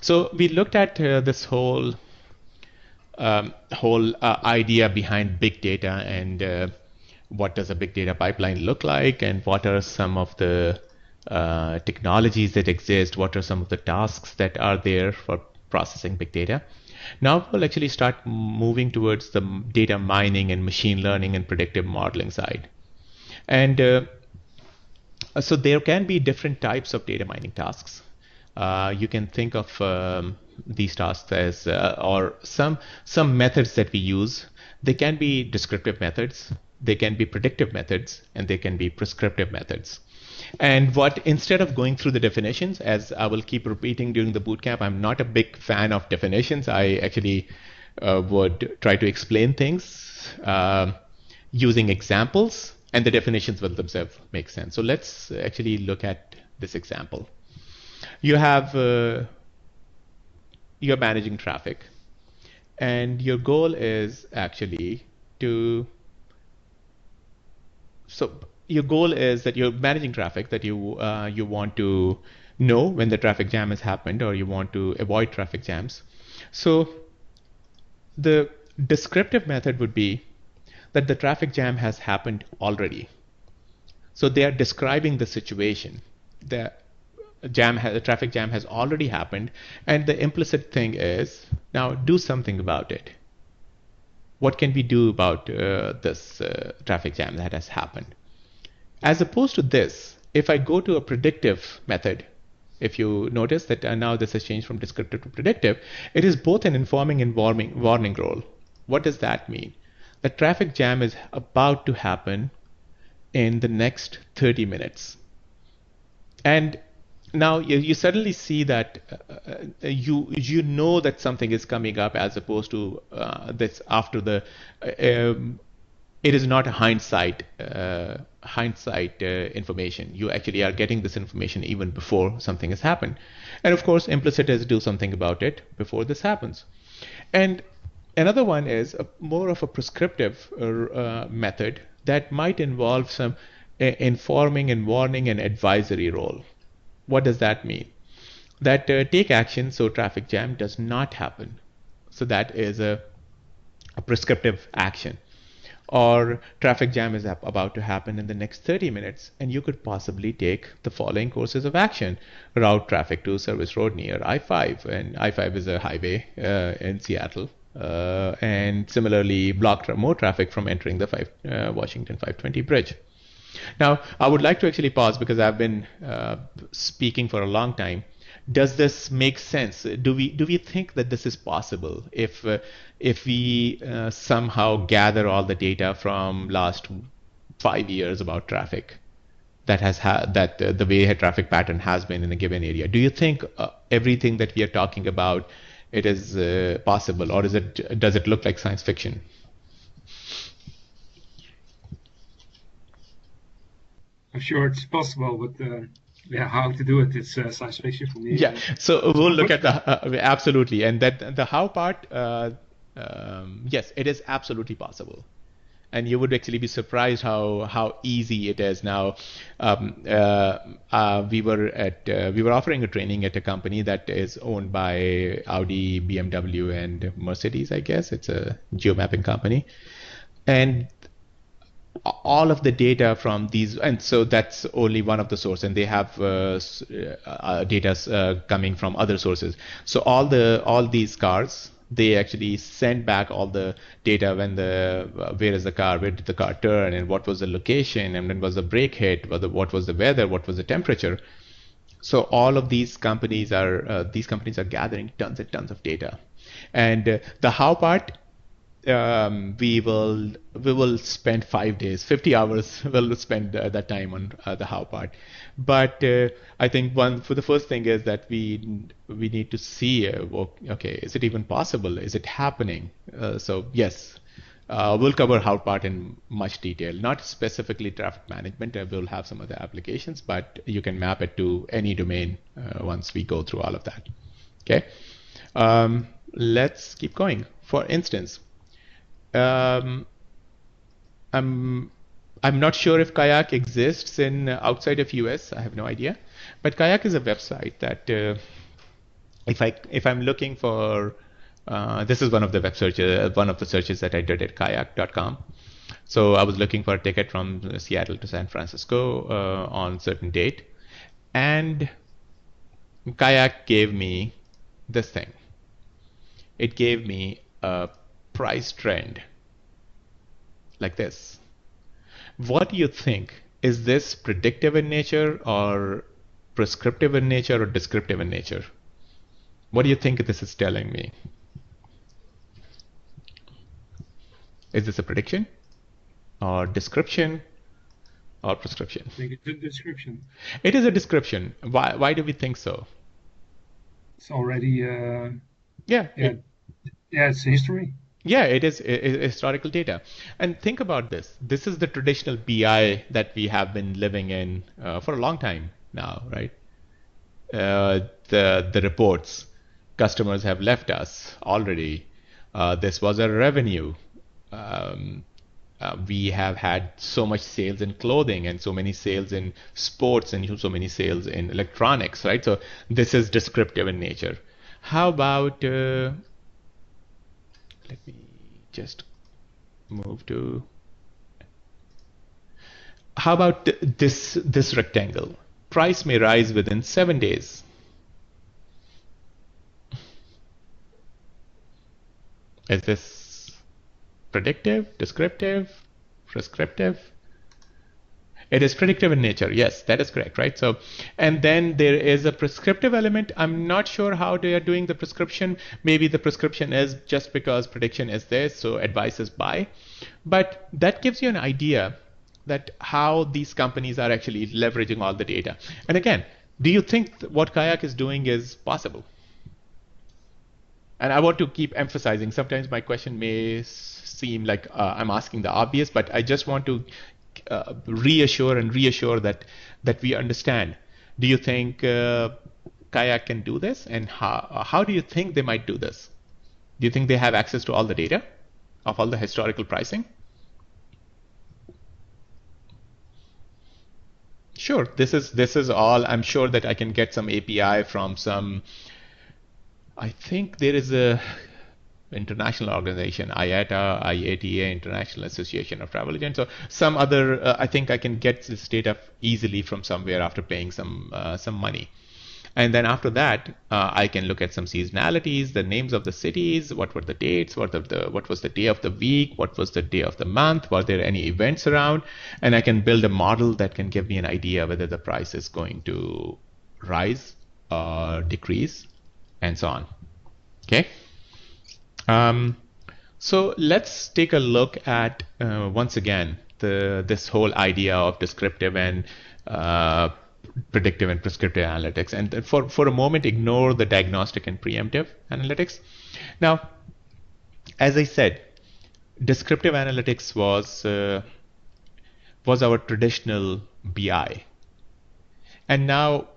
So we looked at this whole idea behind big data and what does a big data pipeline look like, and what are some of the technologies that exist, what are some of the tasks that are there for processing big data. Now we'll actually start moving towards the data mining and machine learning and predictive modeling side. And so there can be different types of data mining tasks. You can think of these tasks as, or some methods that we use. They can be descriptive methods, they can be predictive methods, and they can be prescriptive methods. And instead of going through the definitions, as I will keep repeating during the bootcamp, I'm not a big fan of definitions. I actually would try to explain things using examples, and the definitions will themselves make sense. So let's actually look at this example. You have you're managing traffic, and your goal is actually to. So your goal is that you're managing traffic, that you want to know when the traffic jam has happened, or you want to avoid traffic jams. So the descriptive method would be that the traffic jam has happened already. So they are describing the situation. The traffic jam has already happened, and the implicit thing is, now do something about it. What can we do about this traffic jam that has happened? As opposed to this, if I go to a predictive method, if you notice that now this has changed from descriptive to predictive, it is both an informing and warning role. What does that mean? The traffic jam is about to happen in the next 30 minutes. And now you suddenly see that you know that something is coming up, as opposed to that's after the it is not a hindsight information. You actually are getting this information even before something has happened. And of course, implicit is do something about it before this happens. And another one is more of a prescriptive method that might involve some informing and warning and advisory role. What does that mean? That take action so traffic jam does not happen. So that is a prescriptive action. Or traffic jam is about to happen in the next 30 minutes, and you could possibly take the following courses of action. Route traffic to service road near I-5, and I-5 is a highway in Seattle. And similarly, block more traffic from entering the Washington 520 bridge. Now, I would like to actually pause because I've been speaking for a long time. Does this make sense? Do we think that this is possible if we somehow gather all the data from last 5 years about traffic that has that the way a traffic pattern has been in a given area? Do you think everything that we are talking about it is possible, or does it look like science fiction? I'm sure it's possible, but yeah, how to do it, it's science fiction for me. Yeah, so we'll look at But the absolutely, and that the how part. Yes, it is absolutely possible, and you would actually be surprised how easy it is now. We were offering a training at a company that is owned by Audi, BMW, and Mercedes. I guess it's a geomapping company, and all of the data from these, and so that's only one of the sources, and they have data coming from other sources. So all these cars, they actually send back all the data when where is the car, where did the car turn, and what was the location, and when was the brake hit, what was the weather, what was the temperature. So all of these companies are gathering tons and tons of data, and the how part, we will spend 5 days, 50 hours. We'll spend that time on the how part. But I think for the first thing is that we need to see, okay, is it even possible? Is it happening? So yes, we'll cover how part in much detail, not specifically traffic management. We'll have some other applications, but you can map it to any domain once we go through all of that. Okay, let's keep going. For instance, um, I'm I'm not sure if Kayak exists in outside of US. I have no idea, but Kayak is a website that if I'm looking for this is one of the one of the searches that I did at kayak.com. So I was looking for a ticket from Seattle to San Francisco on a certain date, and Kayak gave me this thing. It gave me a price trend like this. What do you think? Is this predictive in nature, or prescriptive in nature, or descriptive in nature? What do you think this is telling me? Is this a prediction, or description, or prescription? I think it's a description. It is a description. Why do we think so? It's already Yeah, yeah, it's history. yeah, it is historical data. And think about this. This is the traditional BI that we have been living in for a long time now, right? The reports, customers have left us already. This was a revenue. Um, we have had so much sales in clothing, and so many sales in sports, and so many sales in electronics, right? So this is descriptive in nature. How about let me just move to, how about this rectangle? Price may rise within 7 days. Is this predictive, descriptive, prescriptive? It is predictive in nature. Yes, that is correct, right? So, and then there is a prescriptive element. I'm not sure how they are doing the prescription. Maybe the prescription is just because prediction is there, so advice is buy. But that gives you an idea that how these companies are actually leveraging all the data. And again, do you think what Kayak is doing is possible? And I want to keep emphasizing, sometimes my question may seem like I'm asking the obvious, but I just want to reassure that we understand. Do you think Kayak can do this? And how do you think they might do this? Do you think they have access to all the data of all the historical pricing? Sure, this is all. I'm sure that I can get some API from some. I think there is a international organization, IATA, International Association of Travel Agents, or some other. I think I can get this data easily from somewhere after paying some money. And then after that, I can look at some seasonalities, the names of the cities, what were the dates, what was the day of the week, what was the day of the month, were there any events around, and I can build a model that can give me an idea whether the price is going to rise or decrease, and so on. Okay. So let's take a look at once again this whole idea of descriptive and predictive and prescriptive analytics, and for a moment ignore the diagnostic and preemptive analytics. Now, as I said, descriptive analytics was our traditional BI, and now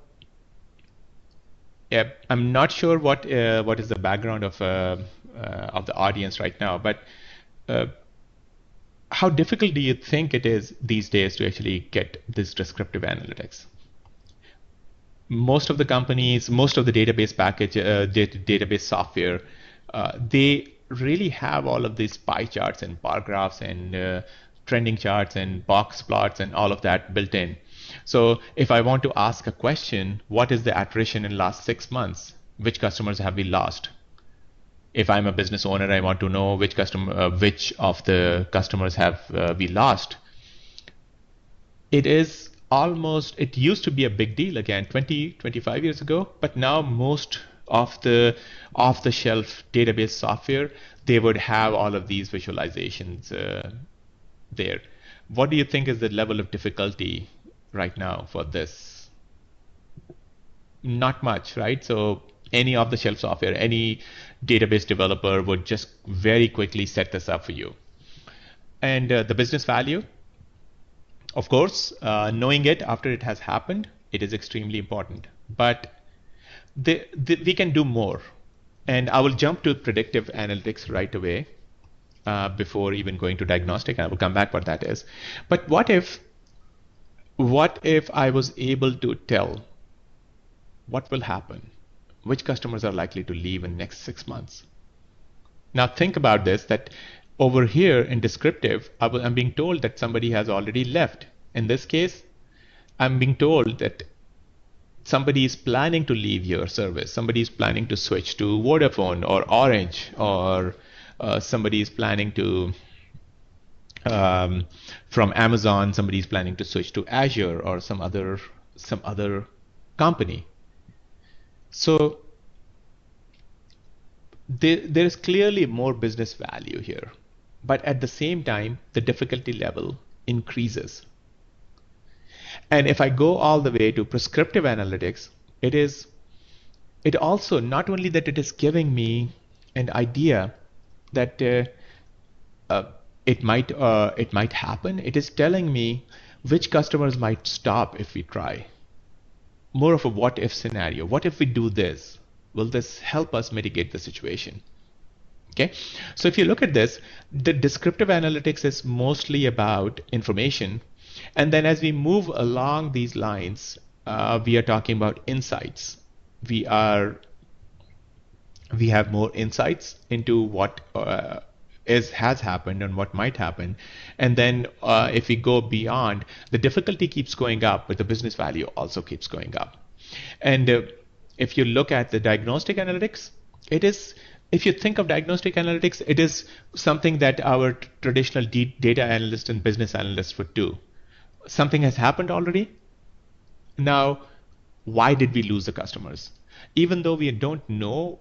I'm not sure what is the background of the audience right now, but how difficult do you think it is these days to actually get this descriptive analytics? Most of the companies, most of the database database software, they really have all of these pie charts and bar graphs and trending charts and box plots and all of that built in. So if I want to ask a question, what is the attrition in last 6 months? Which customers have we lost? If I'm a business owner, I want to know which of the customers have we lost. It used to be a big deal again 25 years ago, but now most of the off-the-shelf database software, they would have all of these visualizations there. What do you think is the level of difficulty right now for this? Not much, right? So any off-the-shelf software, any database developer would just very quickly set this up for you. And the business value, of course, knowing it after it has happened, it is extremely important. But we can do more. And I will jump to predictive analytics right away before even going to diagnostic. I will come back what that is. But what if I was able to tell what will happen? Which customers are likely to leave in the next 6 months? Now think about this, that over here in descriptive, I'm being told that somebody has already left. In this case, I'm being told that somebody is planning to leave your service. Somebody is planning to switch to Vodafone or Orange, or somebody is planning to, from Amazon, somebody is planning to switch to Azure or some other company. So there is clearly more business value here, but at the same time, the difficulty level increases. And if I go all the way to prescriptive analytics, it also not only that it is giving me an idea that it might happen. It is telling me which customers might stop if we try. More of a what if scenario. What if we do this? Will this help us mitigate the situation? Okay, so if you look at this, the descriptive analytics is mostly about information. And then as we move along these lines, we are talking about insights. We have more insights into what has happened and what might happen. And then if we go beyond, the difficulty keeps going up, but the business value also keeps going up. And if you look at the diagnostic analytics, if you think of diagnostic analytics, it is something that our traditional data analyst and business analysts would do. something has happened already. Now, why did we lose the customers? Even though we don't know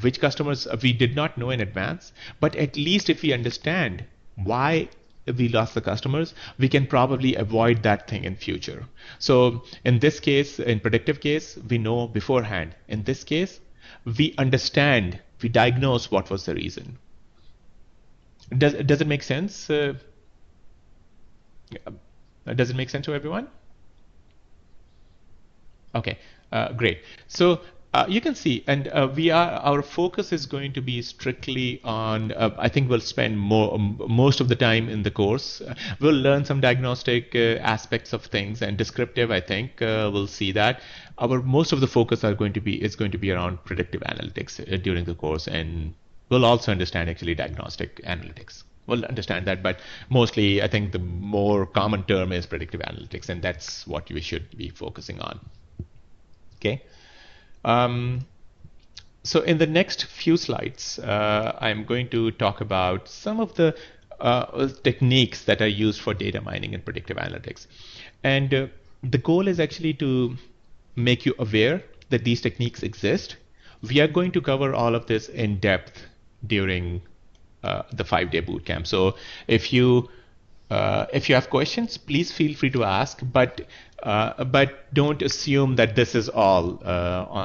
which customers, we did not know in advance, but at least if we understand why we lost the customers, we can probably avoid that thing in future. So in this case, in predictive case, we know beforehand. In this case, we understand, we diagnose what was the reason. Does it make sense? Does it make sense to everyone? Okay, great. So you can see, and our focus is going to be strictly on, I think we'll spend most of the time in the course. We'll learn some diagnostic aspects of things, and descriptive, I think we'll see that. Most of the focus is going to be around predictive analytics during the course, and we'll also understand actually diagnostic analytics. We'll understand that, but mostly I think the more common term is predictive analytics, and that's what we should be focusing on. Okay. So in the next few slides, I'm going to talk about some of the techniques that are used for data mining and predictive analytics. And the goal is actually to make you aware that these techniques exist. We are going to cover all of this in depth during the 5-day bootcamp. So if you have questions, please feel free to ask, but don't assume that this is all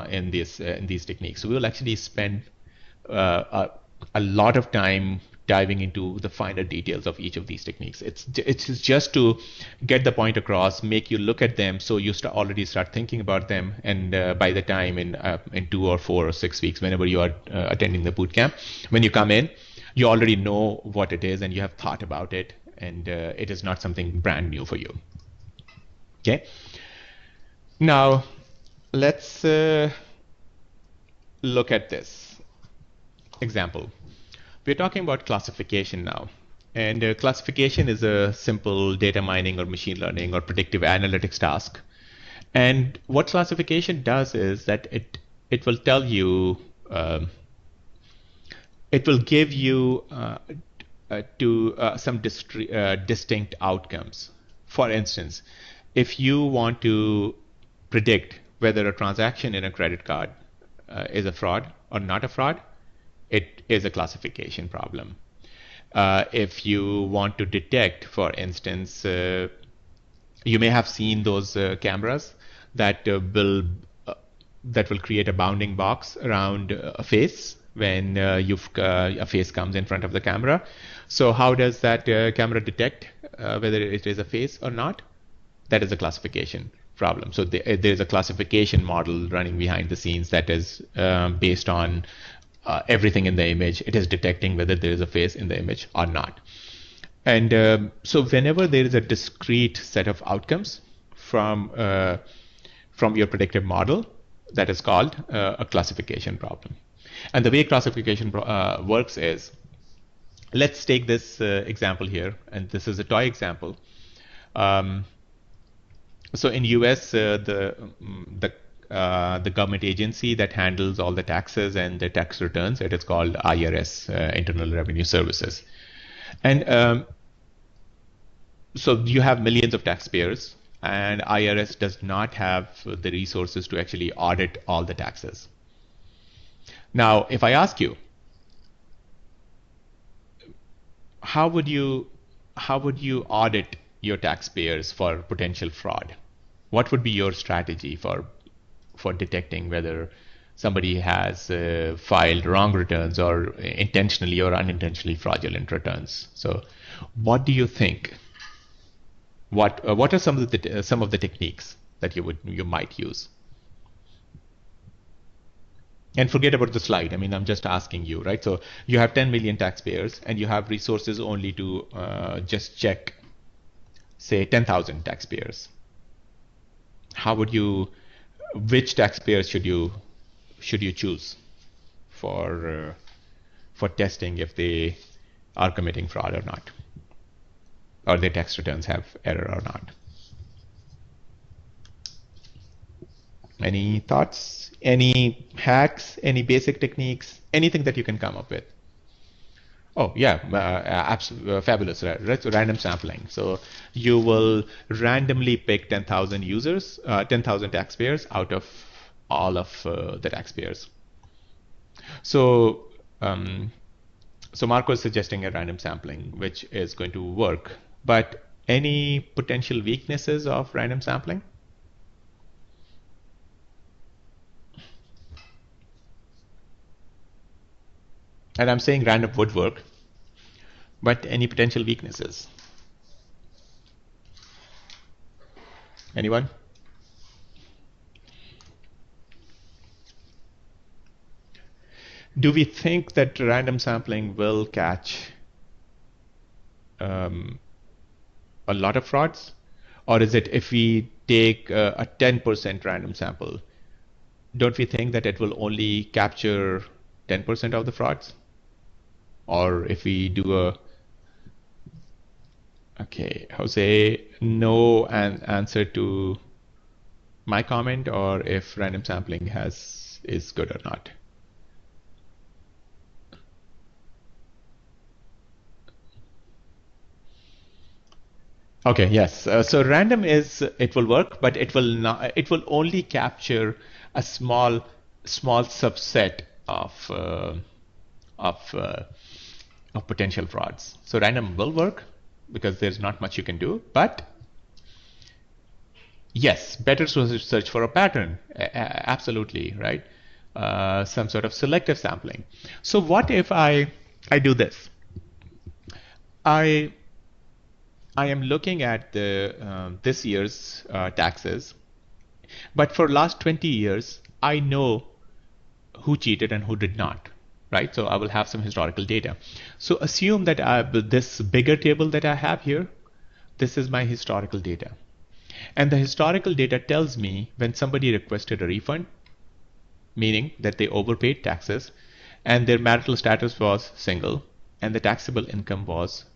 in these techniques. So we will actually spend a lot of time diving into the finer details of each of these techniques. It's just to get the point across, make you look at them, so you already start thinking about them, and by the time in 2 or 4 or 6 weeks, whenever you are attending the bootcamp, when you come in, you already know what it is and you have thought about it, and it is not something brand new for you. Okay. Now, let's look at this example. We're talking about classification now. And classification is a simple data mining or machine learning or predictive analytics task. And what classification does is that it will tell you, it will give you some distinct outcomes. For instance, if you want to predict whether a transaction in a credit card is a fraud or not a fraud, it is a classification problem. If you want to detect, for instance, you may have seen those cameras that will create a bounding box around a face when a face comes in front of the camera. So how does that camera detect whether it is a face or not? That is a classification problem. So there is a classification model running behind the scenes that is based on everything in the image. It is detecting whether there is a face in the image or not. And so whenever there is a discrete set of outcomes from your predictive model, that is called a classification problem. And the way classification works is, let's take this example here, and this is a toy example. So in US, the government agency that handles all the taxes and the tax returns, it is called IRS, Internal Revenue Services. And so you have millions of taxpayers, and IRS does not have the resources to actually audit all the taxes. Now, if I ask you, how would you audit your taxpayers for potential fraud? What would be your strategy for detecting whether somebody has filed wrong returns or intentionally or unintentionally fraudulent returns? So, what do you think? What are some of the techniques that you might use? And forget about the slide. I mean, I'm just asking you, right? So you have 10 million taxpayers, and you have resources only to just check, say, 10,000 taxpayers. How would you? Which taxpayers should you choose for testing if they are committing fraud or not, or their tax returns have error or not? Any thoughts? Any hacks? Any basic techniques? Anything that you can come up with? Oh, yeah, fabulous. Random sampling. So you will randomly pick 10,000 users, 10,000 taxpayers out of all of the taxpayers. So, um, so Marco is suggesting a random sampling, which is going to work. But any potential weaknesses of random sampling? And I'm saying random would work, but any potential weaknesses? Anyone? Do we think that random sampling will catch um, a lot of frauds? Or is it if we take a 10% random sample, don't we think that it will only capture 10% of the frauds? Or if we do a, okay, Jose, no an answer to my comment, or if random sampling is good or not. Okay, yes. So random is, it will work, but it will not, it will only capture a small subset of uh, of potential frauds. So random will work because there's not much you can do, but yes, better to search for a pattern. Absolutely, right? Some sort of selective sampling. So what if I do this? I I am looking at the this year's taxes, but for last 20 years, I know who cheated and who did not, right? So I will have some historical data. So assume that this bigger table that I have here, this is my historical data. And the historical data tells me when somebody requested a refund, meaning that they overpaid taxes, and their marital status was single, and the taxable income was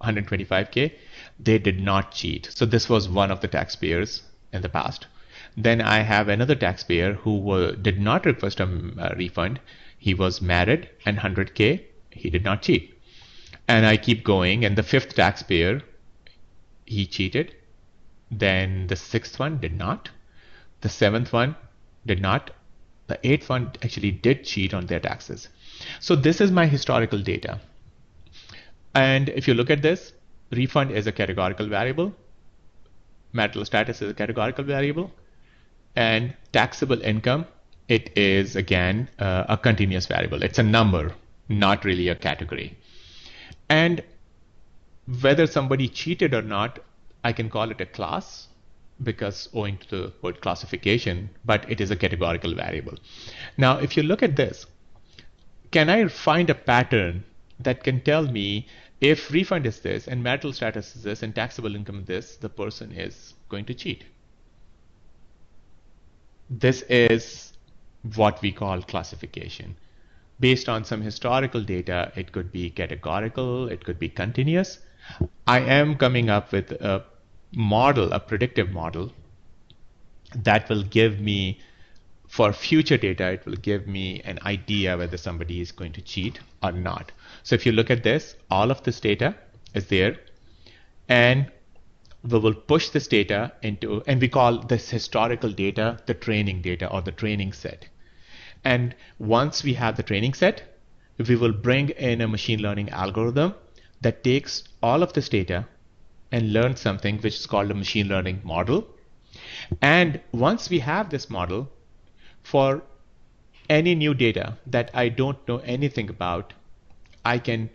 125K, they did not cheat. So this was one of the taxpayers in the past. Then I have another taxpayer who did not request a refund. He was married and 100K, he did not cheat. And I keep going, and the fifth taxpayer, he cheated. Then the sixth one did not. The seventh one did not. The eighth one actually did cheat on their taxes. So this is my historical data. And if you look at this, refund is a categorical variable, marital status is a categorical variable, and taxable income, it is again a continuous variable. It's a number, not really a category. And whether somebody cheated or not, I can call it a class because owing to the word classification, but it is a categorical variable. Now, if you look at this, can I find a pattern that can tell me if refund is this and marital status is this and taxable income is this, the person is going to cheat? This is what we call classification. Based on some historical data, it could be categorical, it could be continuous. I am coming up with a model, a predictive model that will give me, for future data, it will give me an idea whether somebody is going to cheat or not. So if you look at this, all of this data is there, and we will push this data into, and we call this historical data the training data or the training set. And once we have the training set, we will bring in a machine learning algorithm that takes all of this data and learns something which is called a machine learning model. And once we have this model, for any new data that I don't know anything about, I can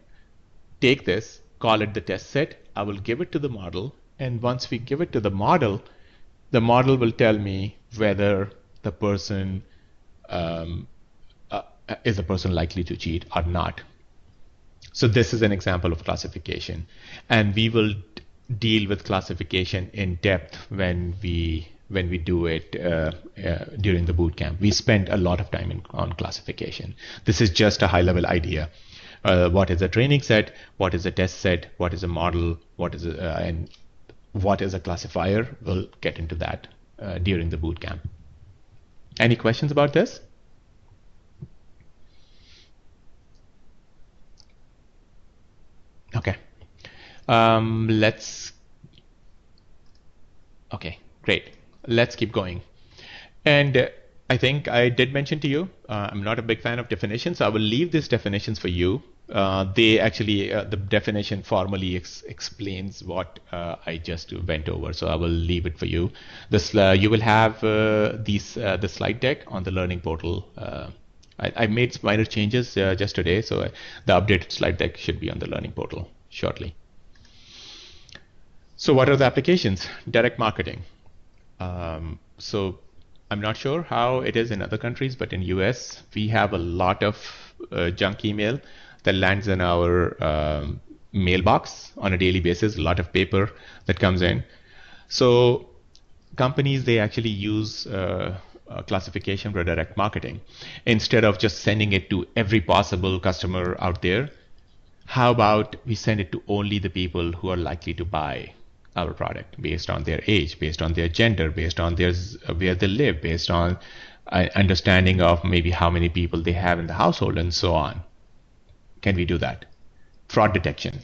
take this, call it the test set, I will give it to the model, and once we give it to the model will tell me whether the person is a person likely to cheat or not. So this is an example of classification, and we will deal with classification in depth when we do it during the bootcamp. We spend a lot of time on classification. This is just a high-level idea. What is a training set? What is a test set? What is a model? What is and what is a classifier? We'll get into that during the bootcamp. Any questions about this? Okay, great. Let's keep going. And I think I did mention to you, I'm not a big fan of definitions, so I will leave these definitions for you. They actually, the definition formally explains what I just went over, so I will leave it for you. This you will have the slide deck on the learning portal. I made minor changes just today, so the updated slide deck should be on the learning portal shortly. So what are the applications? Direct marketing. So I'm not sure how it is in other countries, but in US, we have a lot of junk email that lands in our mailbox on a daily basis, a lot of paper that comes in. So companies, they actually use classification for direct marketing. Instead of just sending it to every possible customer out there, how about we send it to only the people who are likely to buy our product based on their age, based on their gender, based on their where they live, based on understanding of maybe how many people they have in the household and so on. Can we do that? Fraud detection.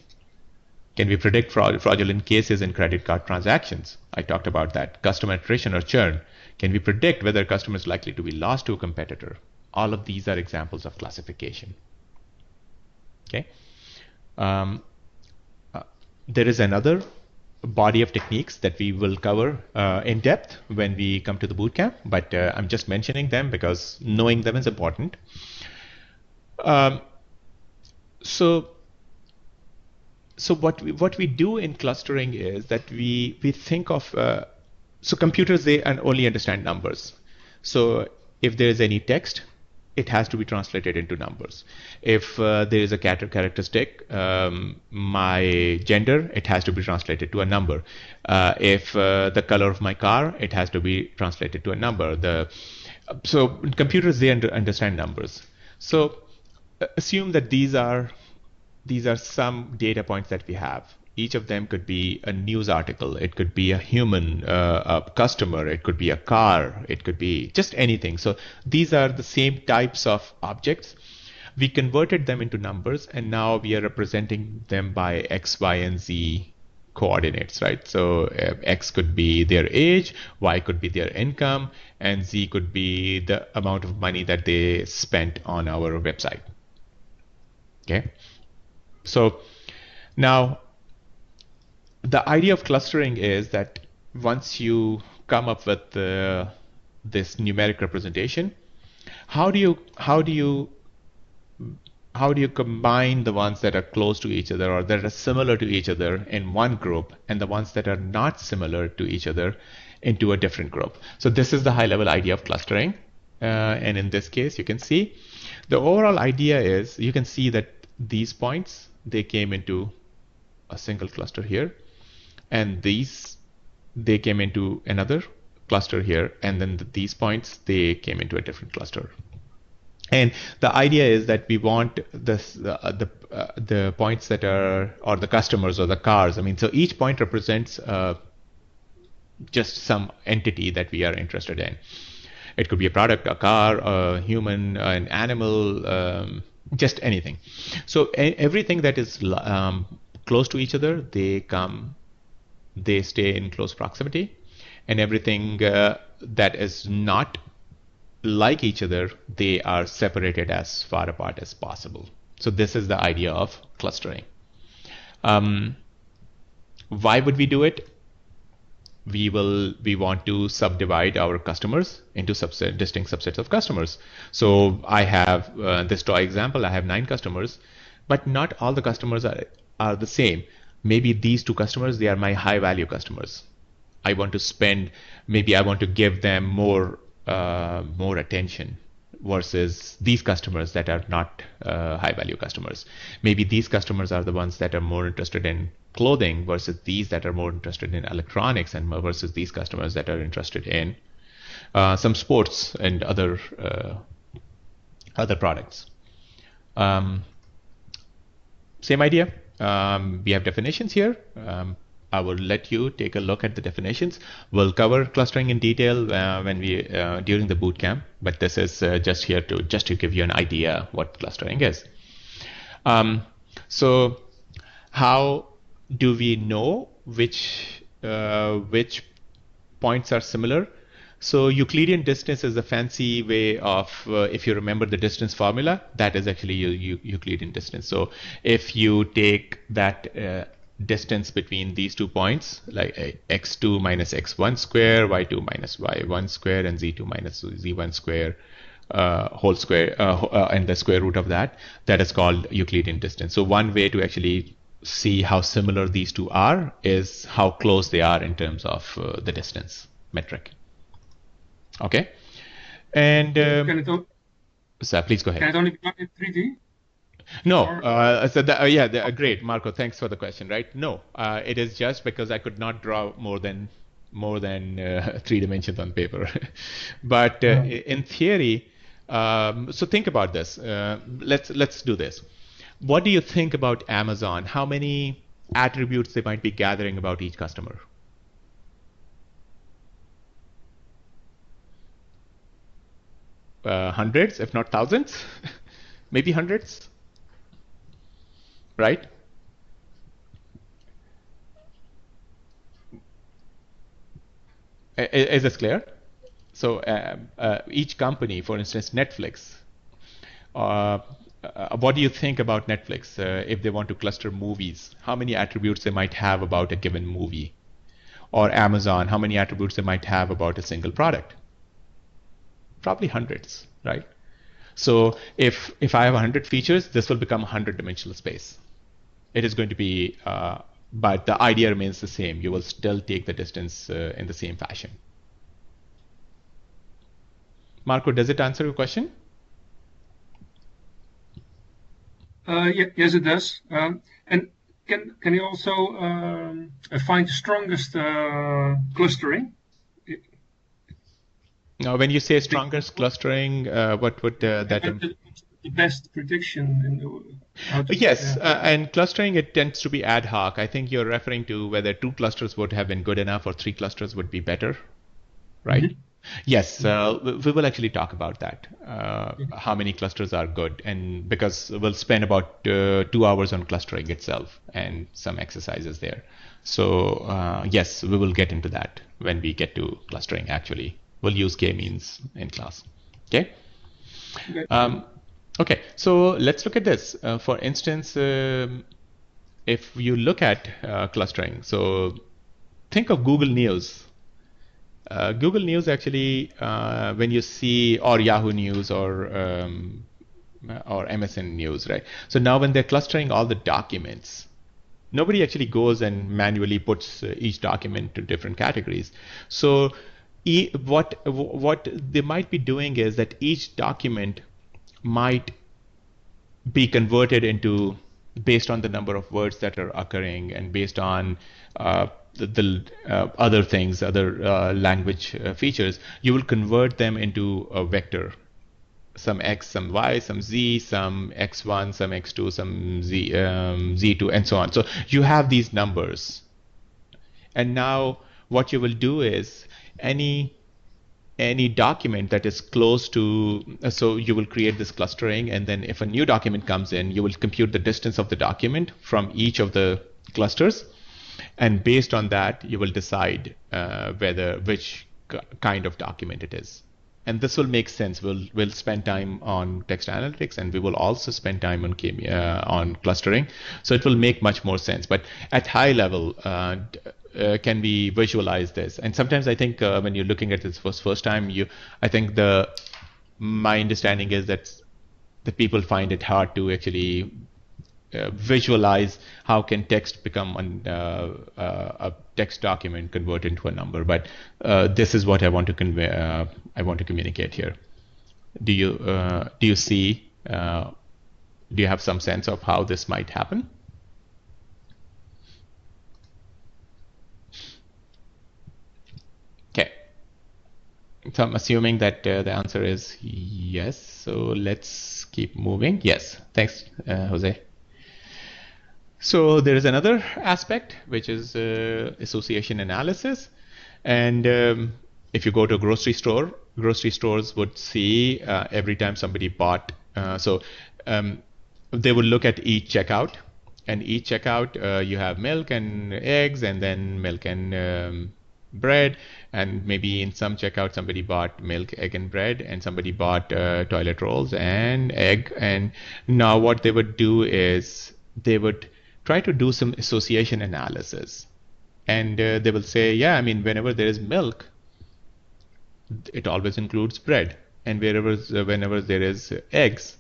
Can we predict fraudulent cases in credit card transactions? I talked about that. Customer attrition or churn. Can we predict whether a customer is likely to be lost to a competitor? All of these are examples of classification. Okay. There is another body of techniques that we will cover in depth when we come to the bootcamp, but I'm just mentioning them because knowing them is important. So what we do in clustering is that we think of so computers, they only understand numbers. So if there is any text, it has to be translated into numbers. If there is a characteristic, my gender, it has to be translated to a number. If the color of my car, it has to be translated to a number. So computers, they understand numbers. So assume that these are some data points that we have. Each of them could be a news article. It could be a human, a customer. It could be a car. It could be just anything. So these are the same types of objects. We converted them into numbers, and now we are representing them by X, Y, and Z coordinates, right? So X could be their age, Y could be their income, and Z could be the amount of money that they spent on our website. Okay. So now, the idea of clustering is that once you come up with this numeric representation, how do you combine the ones that are close to each other or that are similar to each other in one group and the ones that are not similar to each other into a different group? So this is the high-level idea of clustering. And in this case, you can see the overall idea is you can see that these points, they came into a single cluster here. And they came into another cluster here, and then these points, they came into a different cluster. And the idea is that we want the points that are, or the customers or the cars. I mean, so each point represents just some entity that we are interested in. It could be a product, a car, a human, an animal, just anything. So everything that is close to each other, they stay in close proximity, and everything that is not like each other, they are separated as far apart as possible. So this is the idea of clustering. Why would we do it? We want to subdivide our customers into distinct subsets of customers. So I have this toy example, I have 9 customers, but not all the customers are the same. Maybe these 2 customers, they are my high value customers. I want to give them more attention versus these customers that are not high value customers. Maybe these customers are the ones that are more interested in clothing versus these that are more interested in electronics, and versus these customers that are interested in some sports and other products. Same idea. We have definitions here. I will let you take a look at the definitions. We'll cover clustering in detail when we during the bootcamp, but this is just here to give you an idea what clustering is. So how do we know which points are similar? So Euclidean distance is a fancy way of, if you remember the distance formula, that is actually Euclidean distance. So if you take that distance between these 2 points, like x2 minus x1 square, y2 minus y1 square, and z2 minus z1 square, whole square, and the square root of that, that is called Euclidean distance. So one way to actually see how similar these two are is how close they are in terms of the distance metric. Okay, and so please go ahead. Can it only be done in 3D? No, yeah, great, Marco. Thanks for the question. Right? No, it is just because I could not draw more than 3 dimensions on paper. But in theory, so think about this. Let's do this. What do you think about Amazon? How many attributes they might be gathering about each customer? Hundreds, if not thousands, maybe hundreds, right? Is this clear? So each company, for instance, Netflix, what do you think about Netflix if they want to cluster movies? How many attributes they might have about a given movie? Or Amazon, how many attributes they might have about a single product? Probably hundreds, right? So if I have 100 features, this will become a 100-dimensional space. It is going to be, but the idea remains the same. You will still take the distance in the same fashion. Marco, does it answer your question? Yes, it does. And can you also find the strongest clustering? Now, when you say strongest clustering, what would that? The best prediction. Yes, and clustering, it tends to be ad hoc. I think you're referring to whether 2 clusters would have been good enough or 3 clusters would be better, right? Mm-hmm. Yes, we will actually talk about that. How many clusters are good, and because we'll spend about 2 hours on clustering itself and some exercises there. So yes, we will get into that when we get to clustering. Actually, we'll use k-means in class. Okay. Okay. So let's look at this. For instance, if you look at clustering, so think of Google News. Google News actually, when you see, or Yahoo News or MSN News, right? So now when they're clustering all the documents, nobody actually goes and manually puts each document to different categories. So what they might be doing is that each document might be converted into, based on the number of words that are occurring and based on the other things, other language features, you will convert them into a vector. Some x, some y, some z, some x1, some x2, some z, z2, and so on. So you have these numbers. And now what you will do is any document that is close to, so you will create this clustering, and then if a new document comes in, you will compute the distance of the document from each of the clusters. And based on that, you will decide which kind of document it is. And this will make sense. We'll spend time on text analytics, and we will also spend time on clustering. So it will make much more sense. But at high level, can we visualize this? And sometimes I think when you're looking at this for the first time, I think my understanding is that the people find it hard to actually visualize how can text become a text document converted into a number. But this is what I want to convey. I want to communicate here. Do you see? Do you have some sense of how this might happen? Okay. So I'm assuming that the answer is yes. So let's keep moving. Yes. Thanks, Jose. So there is another aspect, which is association analysis. And if you go to a grocery store, grocery stores would see every time somebody bought. They would look at each checkout, And each checkout, you have milk and eggs, and then milk and bread. And maybe in some checkout, somebody bought milk, egg, and bread, and somebody bought toilet rolls and egg. And now what they would do is they would try to do some association analysis. And they will say, yeah, I mean, whenever there is milk, it always includes bread. And whenever there is eggs,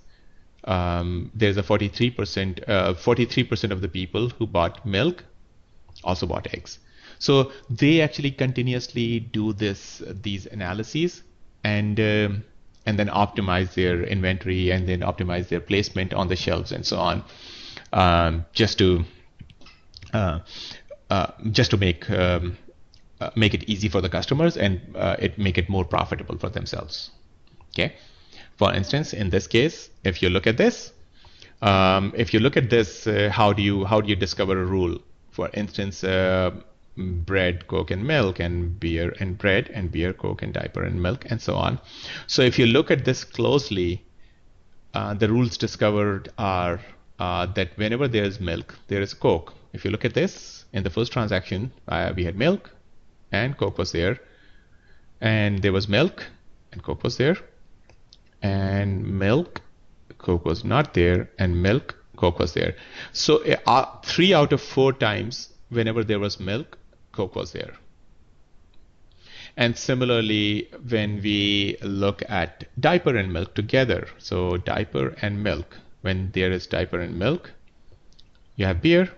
there's a 43% of the people who bought milk also bought eggs. So they actually continuously do these analyses and then optimize their inventory and then optimize their placement on the shelves and so on, just to make it easy for the customers and make it more profitable for themselves. Okay. For instance, in this case, if you look at this, how do you discover a rule? For instance, bread, Coke, and milk, and beer and bread, and beer, Coke, and diaper and milk, and so on. So if you look at this closely, the rules discovered are that whenever there is milk, there is Coke. If you look at this, in the first transaction, we had milk, and Coke was there, and there was milk, and Coke was there, and milk, Coke was not there, and milk, Coke was there. So 3 out of 4 times, whenever there was milk, Coke was there. And similarly, when we look at diaper and milk together, so diaper and milk, when there is diaper and milk, you have beer.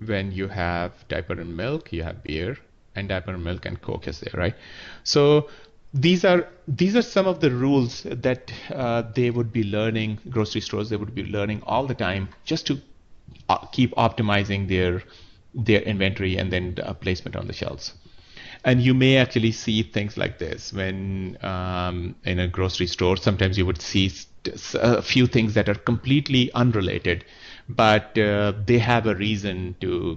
When you have diaper and milk, you have beer, and diaper and milk and Coke is there, right? So these are some of the rules that they would be learning, grocery stores, they would be learning all the time just to keep optimizing their inventory and then placement on the shelves. And you may actually see things like this when in a grocery store, sometimes you would see a few things that are completely unrelated, but they have a reason to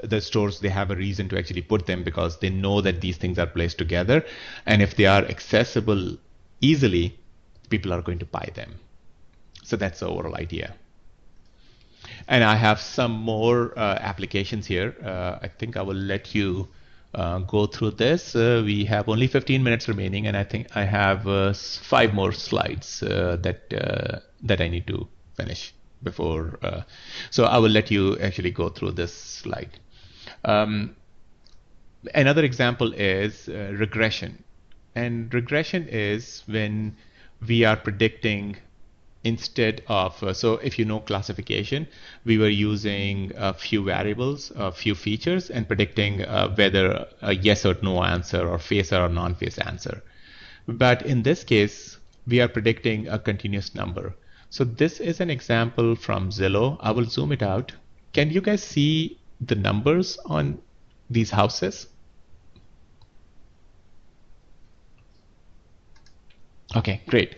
the stores, they have a reason to actually put them because they know that these things are placed together, and if they are accessible easily, people are going to buy them. So that's the overall idea. And I have some more applications here. I think I will let you go through this. We have only 15 minutes remaining, and I think I have 5 more slides that I need to finish before. So I will let you actually go through this slide. Another example is regression. And regression is when we are predicting instead of, so if you know classification, we were using a few variables, a few features, and predicting whether a yes or no answer or face or non-face answer. But in this case, we are predicting a continuous number. So this is an example from Zillow. I will zoom it out. Can you guys see the numbers on these houses? Okay, great.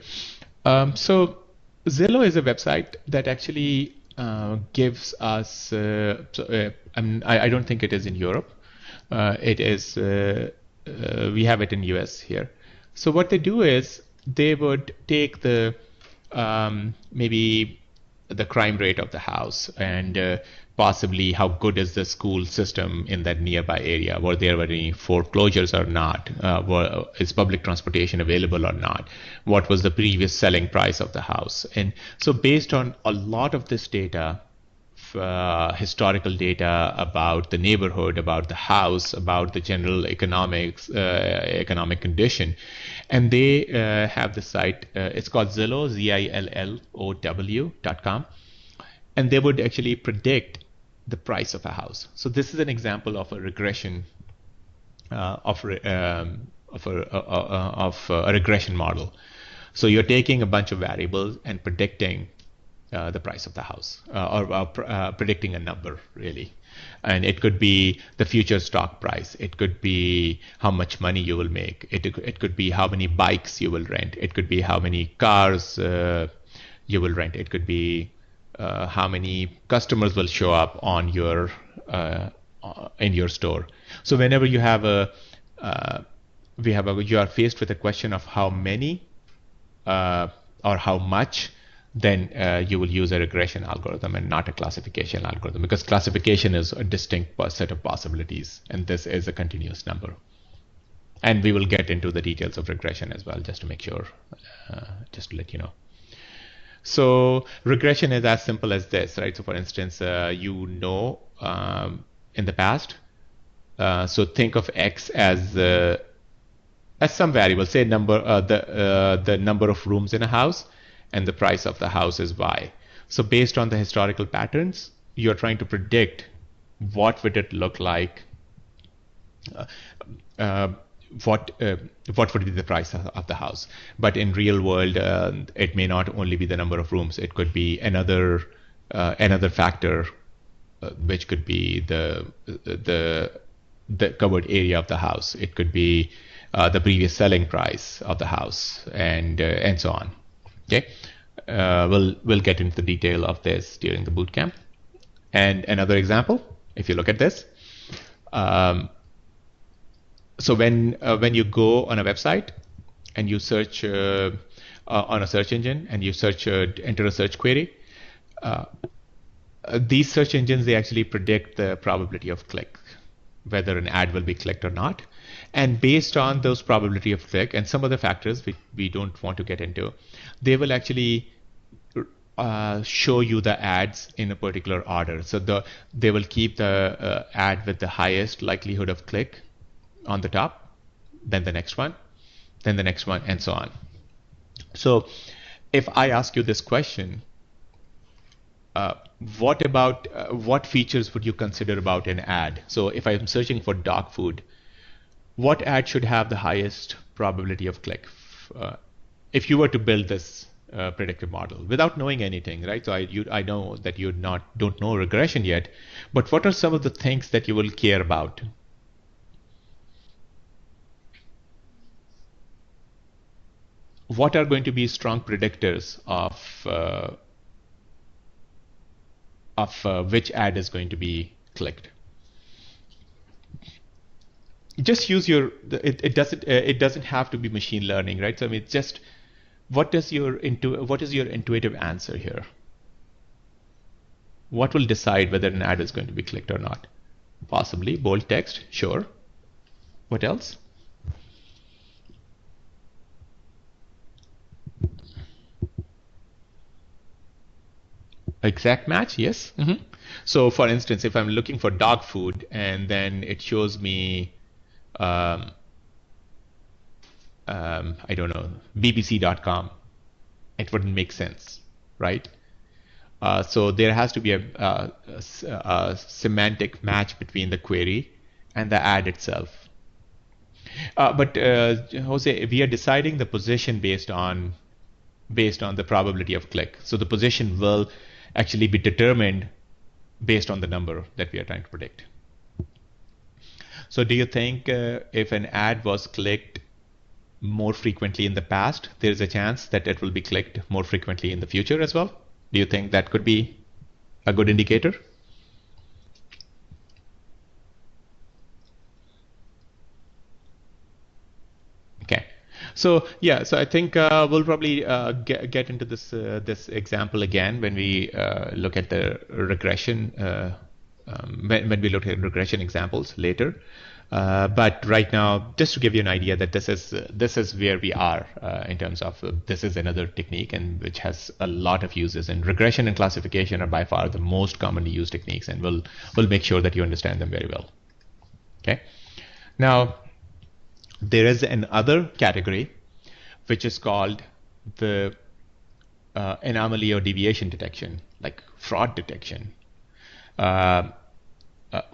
So Zillow is a website that actually gives us, I don't think it is in Europe. It is, we have it in US here. So what they do is they would take the maybe the crime rate of the house and possibly how good is the school system in that nearby area. Were there any foreclosures or not? Is public transportation available or not? What was the previous selling price of the house? And so based on a lot of this data, historical data about the neighborhood, about the house, about the general economic condition, and they have the site, it's called Zillow, ZILLOW.com, and they would actually predict the price of a house. So this is an example of a regression of a regression model. So you're taking a bunch of variables and predicting the price of the house, or predicting a number, really. And it could be the future stock price. It could be how much money you will make. It could be how many bikes you will rent. It could be how many cars you will rent. It could be how many customers will show up on your in your store. So whenever you have you are faced with a question of how many or how much, then you will use a regression algorithm and not a classification algorithm, because classification is a distinct set of possibilities, and this is a continuous number. And we will get into the details of regression as well, just to make sure, just to let you know. So regression is as simple as this, right? So for instance, in the past, so think of x as some variable, say the number of rooms in a house, and the price of the house is y. So based on the historical patterns, you're trying to predict what would it look like, what would be the price of the house. But in real world, it may not only be the number of rooms. It could be another factor, which could be the covered area of the house. It could be the previous selling price of the house, and so on. Okay, we'll get into the detail of this during the bootcamp. And another example, if you look at this, so when you go on a website and you search on a search engine and you enter a search query, these search engines, they actually predict the probability of click, whether an ad will be clicked or not. And based on those probability of click and some other factors we don't want to get into, they will actually show you the ads in a particular order. So they will keep the ad with the highest likelihood of click on the top, then the next one, then the next one, and so on. So if I ask you this question, what features would you consider about an ad? So if I'm searching for dog food, what ad should have the highest probability of click? If you were to build this predictive model without knowing anything, right? So I know that you don't know regression yet, but what are some of the things that you will care about? What are going to be strong predictors of which ad is going to be clicked? Just use it doesn't have to be machine learning, right? So I mean, just what is your intuitive answer here? What will decide whether an ad is going to be clicked or not? Possibly bold text, sure. What else? Exact match, yes. Mm-hmm. So for instance, if I'm looking for dog food and then it shows me I don't know, bbc.com, it wouldn't make sense, right? So there has to be a semantic match between the query and the ad itself. But Jose, we are deciding the position based on the probability of click. So the position will actually be determined based on the number that we are trying to predict. So do you think if an ad was clicked more frequently in the past, there's a chance that it will be clicked more frequently in the future as well? Do you think that could be a good indicator? Okay. So yeah, so I think we'll probably get into this example again when we look at the regression when we look at regression examples later. But right now, just to give you an idea that this is where we are in terms of this is another technique and which has a lot of uses. And regression and classification are by far the most commonly used techniques, and we'll make sure that you understand them very well. Okay. Now, there is another category which is called the anomaly or deviation detection, like fraud detection.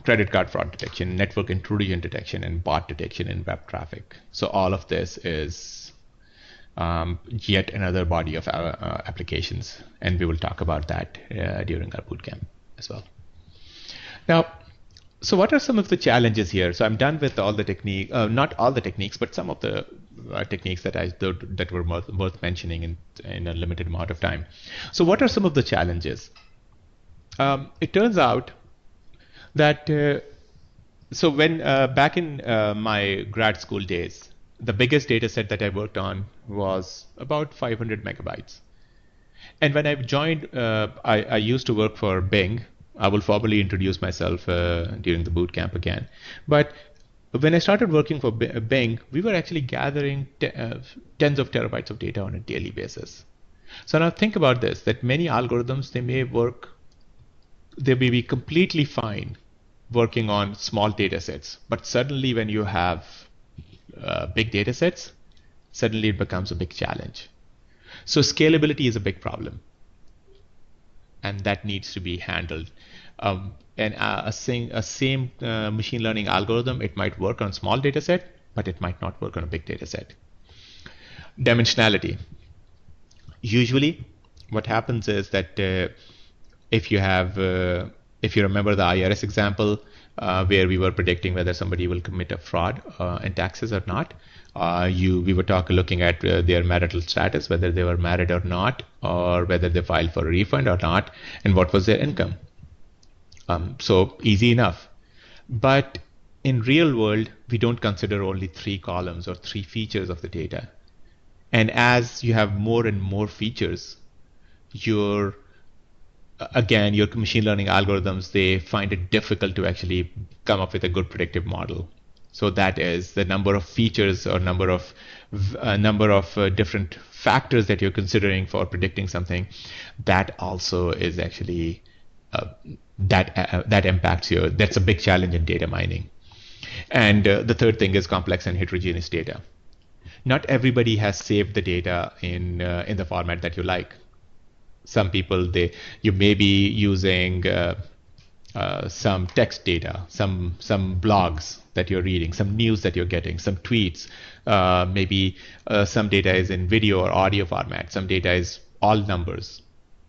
Credit card fraud detection, network intrusion detection, and bot detection in web traffic. So all of this is yet another body of applications, and we will talk about that during our bootcamp as well. Now, so what are some of the challenges here? So I'm done with all the technique, not all the techniques, but some of the techniques that were worth mentioning in a limited amount of time. So what are some of the challenges? It turns out that so when back in my grad school days, the biggest data set that I worked on was about 500 megabytes. And when I joined, I used to work for Bing. I will formally introduce myself during the boot camp again. But when I started working for Bing, we were actually gathering tens of terabytes of data on a daily basis. So now think about this, that many algorithms, they may be completely fine working on small data sets, but suddenly when you have big data sets, suddenly it becomes a big challenge. So scalability is a big problem, and that needs to be handled. And a same machine learning algorithm, it might work on a small data set, but it might not work on a big data set. Dimensionality. Usually, what happens is that if you have, if you remember the IRS example, where we were predicting whether somebody will commit a fraud in taxes or not, we were looking at their marital status, whether they were married or not, or whether they filed for a refund or not, and what was their income. So easy enough. But in real world, we don't consider only 3 columns or 3 features of the data. And as you have more and more features, your machine learning algorithms, they find it difficult to actually come up with a good predictive model. So that is the number of features or number of different factors that you're considering for predicting something. That also is actually that impacts you. That's a big challenge in data mining. And the third thing is complex and heterogeneous data. Not everybody has saved the data in the format that you like. Some people, you may be using some text data, some blogs that you're reading, some news that you're getting, some tweets. Maybe some data is in video or audio format. Some data is all numbers.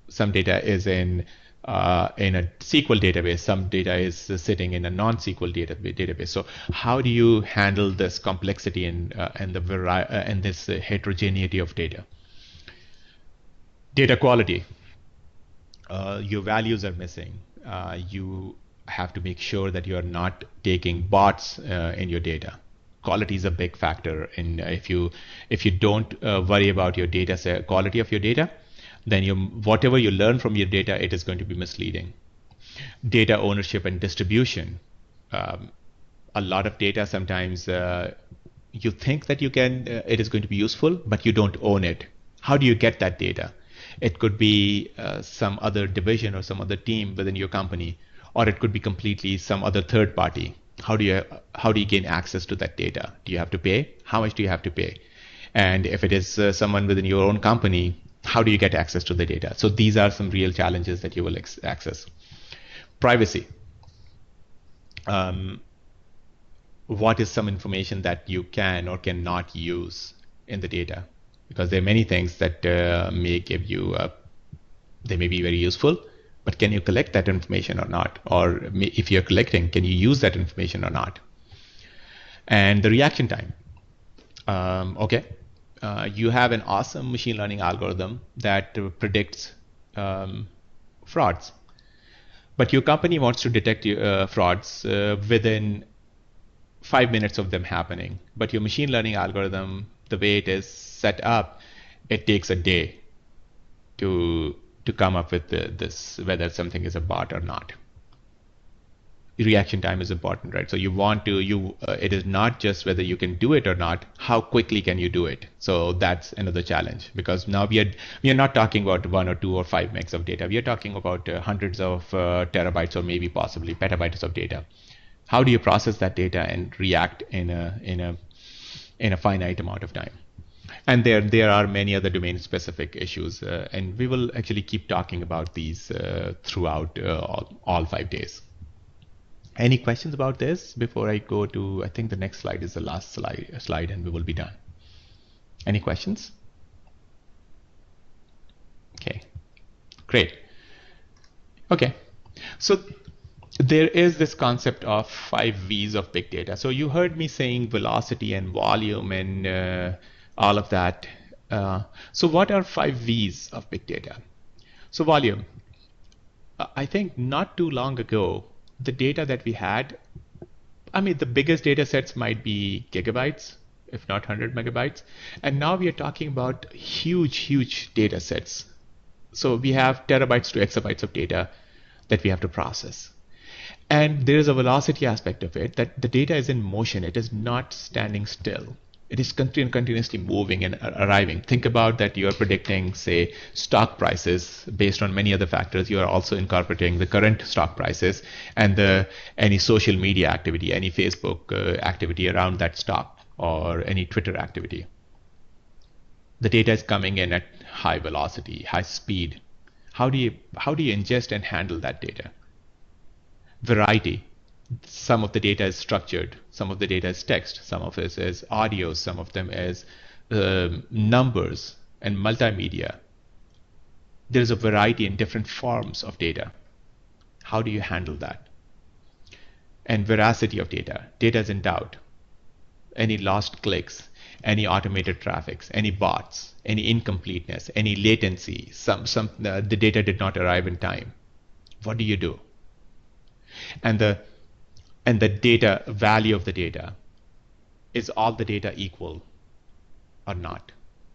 Some data is in a SQL database. Some data is sitting in a non-SQL database. So how do you handle this complexity and this heterogeneity of data? Data quality. Your values are missing. You have to make sure that you are not taking bots in your data. Quality is a big factor. And if you don't worry about your data set, quality of your data, then whatever you learn from your data, it is going to be misleading. Data ownership and distribution. A lot of data, sometimes you think that it is going to be useful, but you don't own it. How do you get that data? It could be some other division or some other team within your company, or it could be completely some other third party. How do you gain access to that data? Do you have to pay? How much do you have to pay? And if it is someone within your own company, how do you get access to the data? So these are some real challenges that you will access. Privacy. What is some information that you can or cannot use in the data? Because there are many things that may give you, they may be very useful, but can you collect that information or not? Or if you're collecting, can you use that information or not? And the reaction time. You have an awesome machine learning algorithm that predicts frauds, but your company wants to detect frauds within 5 minutes of them happening. But your machine learning algorithm, the way it is set up, it takes a day to come up with this, whether something is a bot or not. Reaction time is important, right? So it is not just whether you can do it or not, how quickly can you do it? So that's another challenge, because now we are not talking about 1 or 2 or 5 megs of data. We are talking about hundreds of terabytes or maybe possibly petabytes of data. How do you process that data and react in a finite amount of time? And there are many other domain specific issues, and we will actually keep talking about these throughout all 5 days. Any questions about this before I go to, I think the next slide is the last slide and we will be done. Any questions? Okay, great. Okay, so there is this concept of 5 V's of big data. So you heard me saying velocity and volume and all of that. So what are 5 V's of big data? So volume. I think not too long ago, the data that we had, the biggest data sets might be gigabytes, if not 100 megabytes. And now we are talking about huge data sets. So we have terabytes to exabytes of data that we have to process. And there is a velocity aspect of it, that the data is in motion. It is not standing still. It is continuously moving and arriving. Think about that you're predicting, say, stock prices based on many other factors. You are also incorporating the current stock prices and any social media activity, any Facebook activity around that stock, or any Twitter activity. The data is coming in at high velocity, high speed. How do you ingest and handle that data? Variety. Some of the data is structured, some of the data is text, some of it is audio, some of them is numbers and multimedia. There's a variety in different forms of data. How do you handle that? And veracity of data. Data is in doubt. Any lost clicks, any automated traffics, any bots, any incompleteness, any latency, the data did not arrive in time. What do you do? And the data value of the data, is all the data equal or not?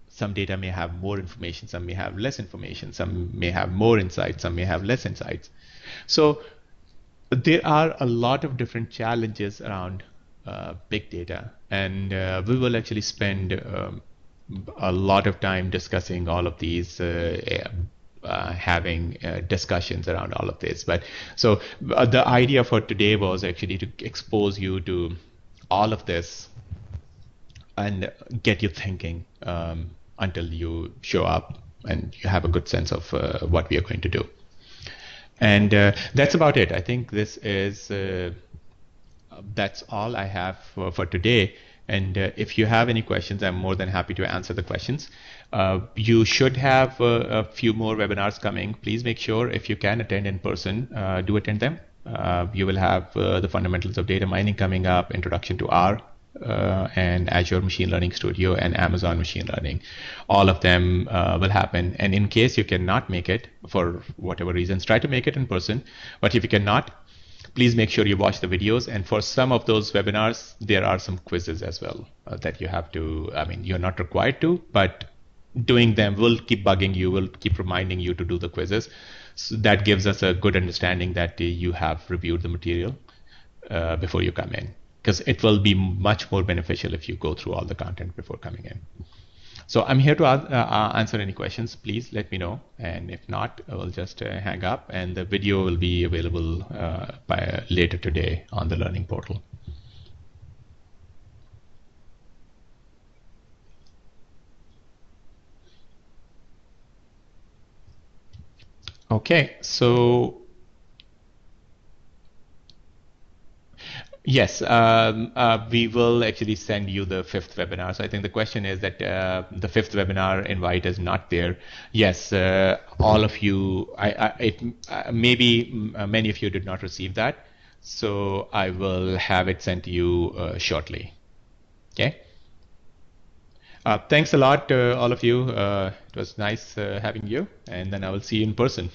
Some data may have more information, some may have less information, some may have more insights, some may have less insights. So there are a lot of different challenges around big data, and we will actually spend a lot of time discussing all of these, having discussions around all of this. But so the idea for today was actually to expose you to all of this and get you thinking until you show up and you have a good sense of what we are going to do. And that's about it. I think this is that's all I have for today. And if you have any questions, I'm more than happy to answer the questions. You should have a few more webinars coming. Please make sure, if you can attend in person, do attend them. You will have the fundamentals of data mining coming up, introduction to R, and Azure Machine Learning Studio, and Amazon Machine Learning. All of them will happen. And in case you cannot make it for whatever reasons, try to make it in person. But if you cannot, please make sure you watch the videos. And for some of those webinars, there are some quizzes as well that you have to, I mean, you're not required to, but doing them will keep bugging you, will keep reminding you to do the quizzes. So that gives us a good understanding that you have reviewed the material before you come in, because it will be much more beneficial if you go through all the content before coming in. So I'm here to answer any questions. Please let me know. And if not, I will just hang up, and the video will be available by later today on the learning portal. Okay, so yes, we will actually send you the 5th webinar. So I think the question is that the 5th webinar invite is not there. Yes, all of you, maybe many of you did not receive that. So I will have it sent to you shortly. Okay. Thanks a lot, all of you. It was nice having you, and then I will see you in person.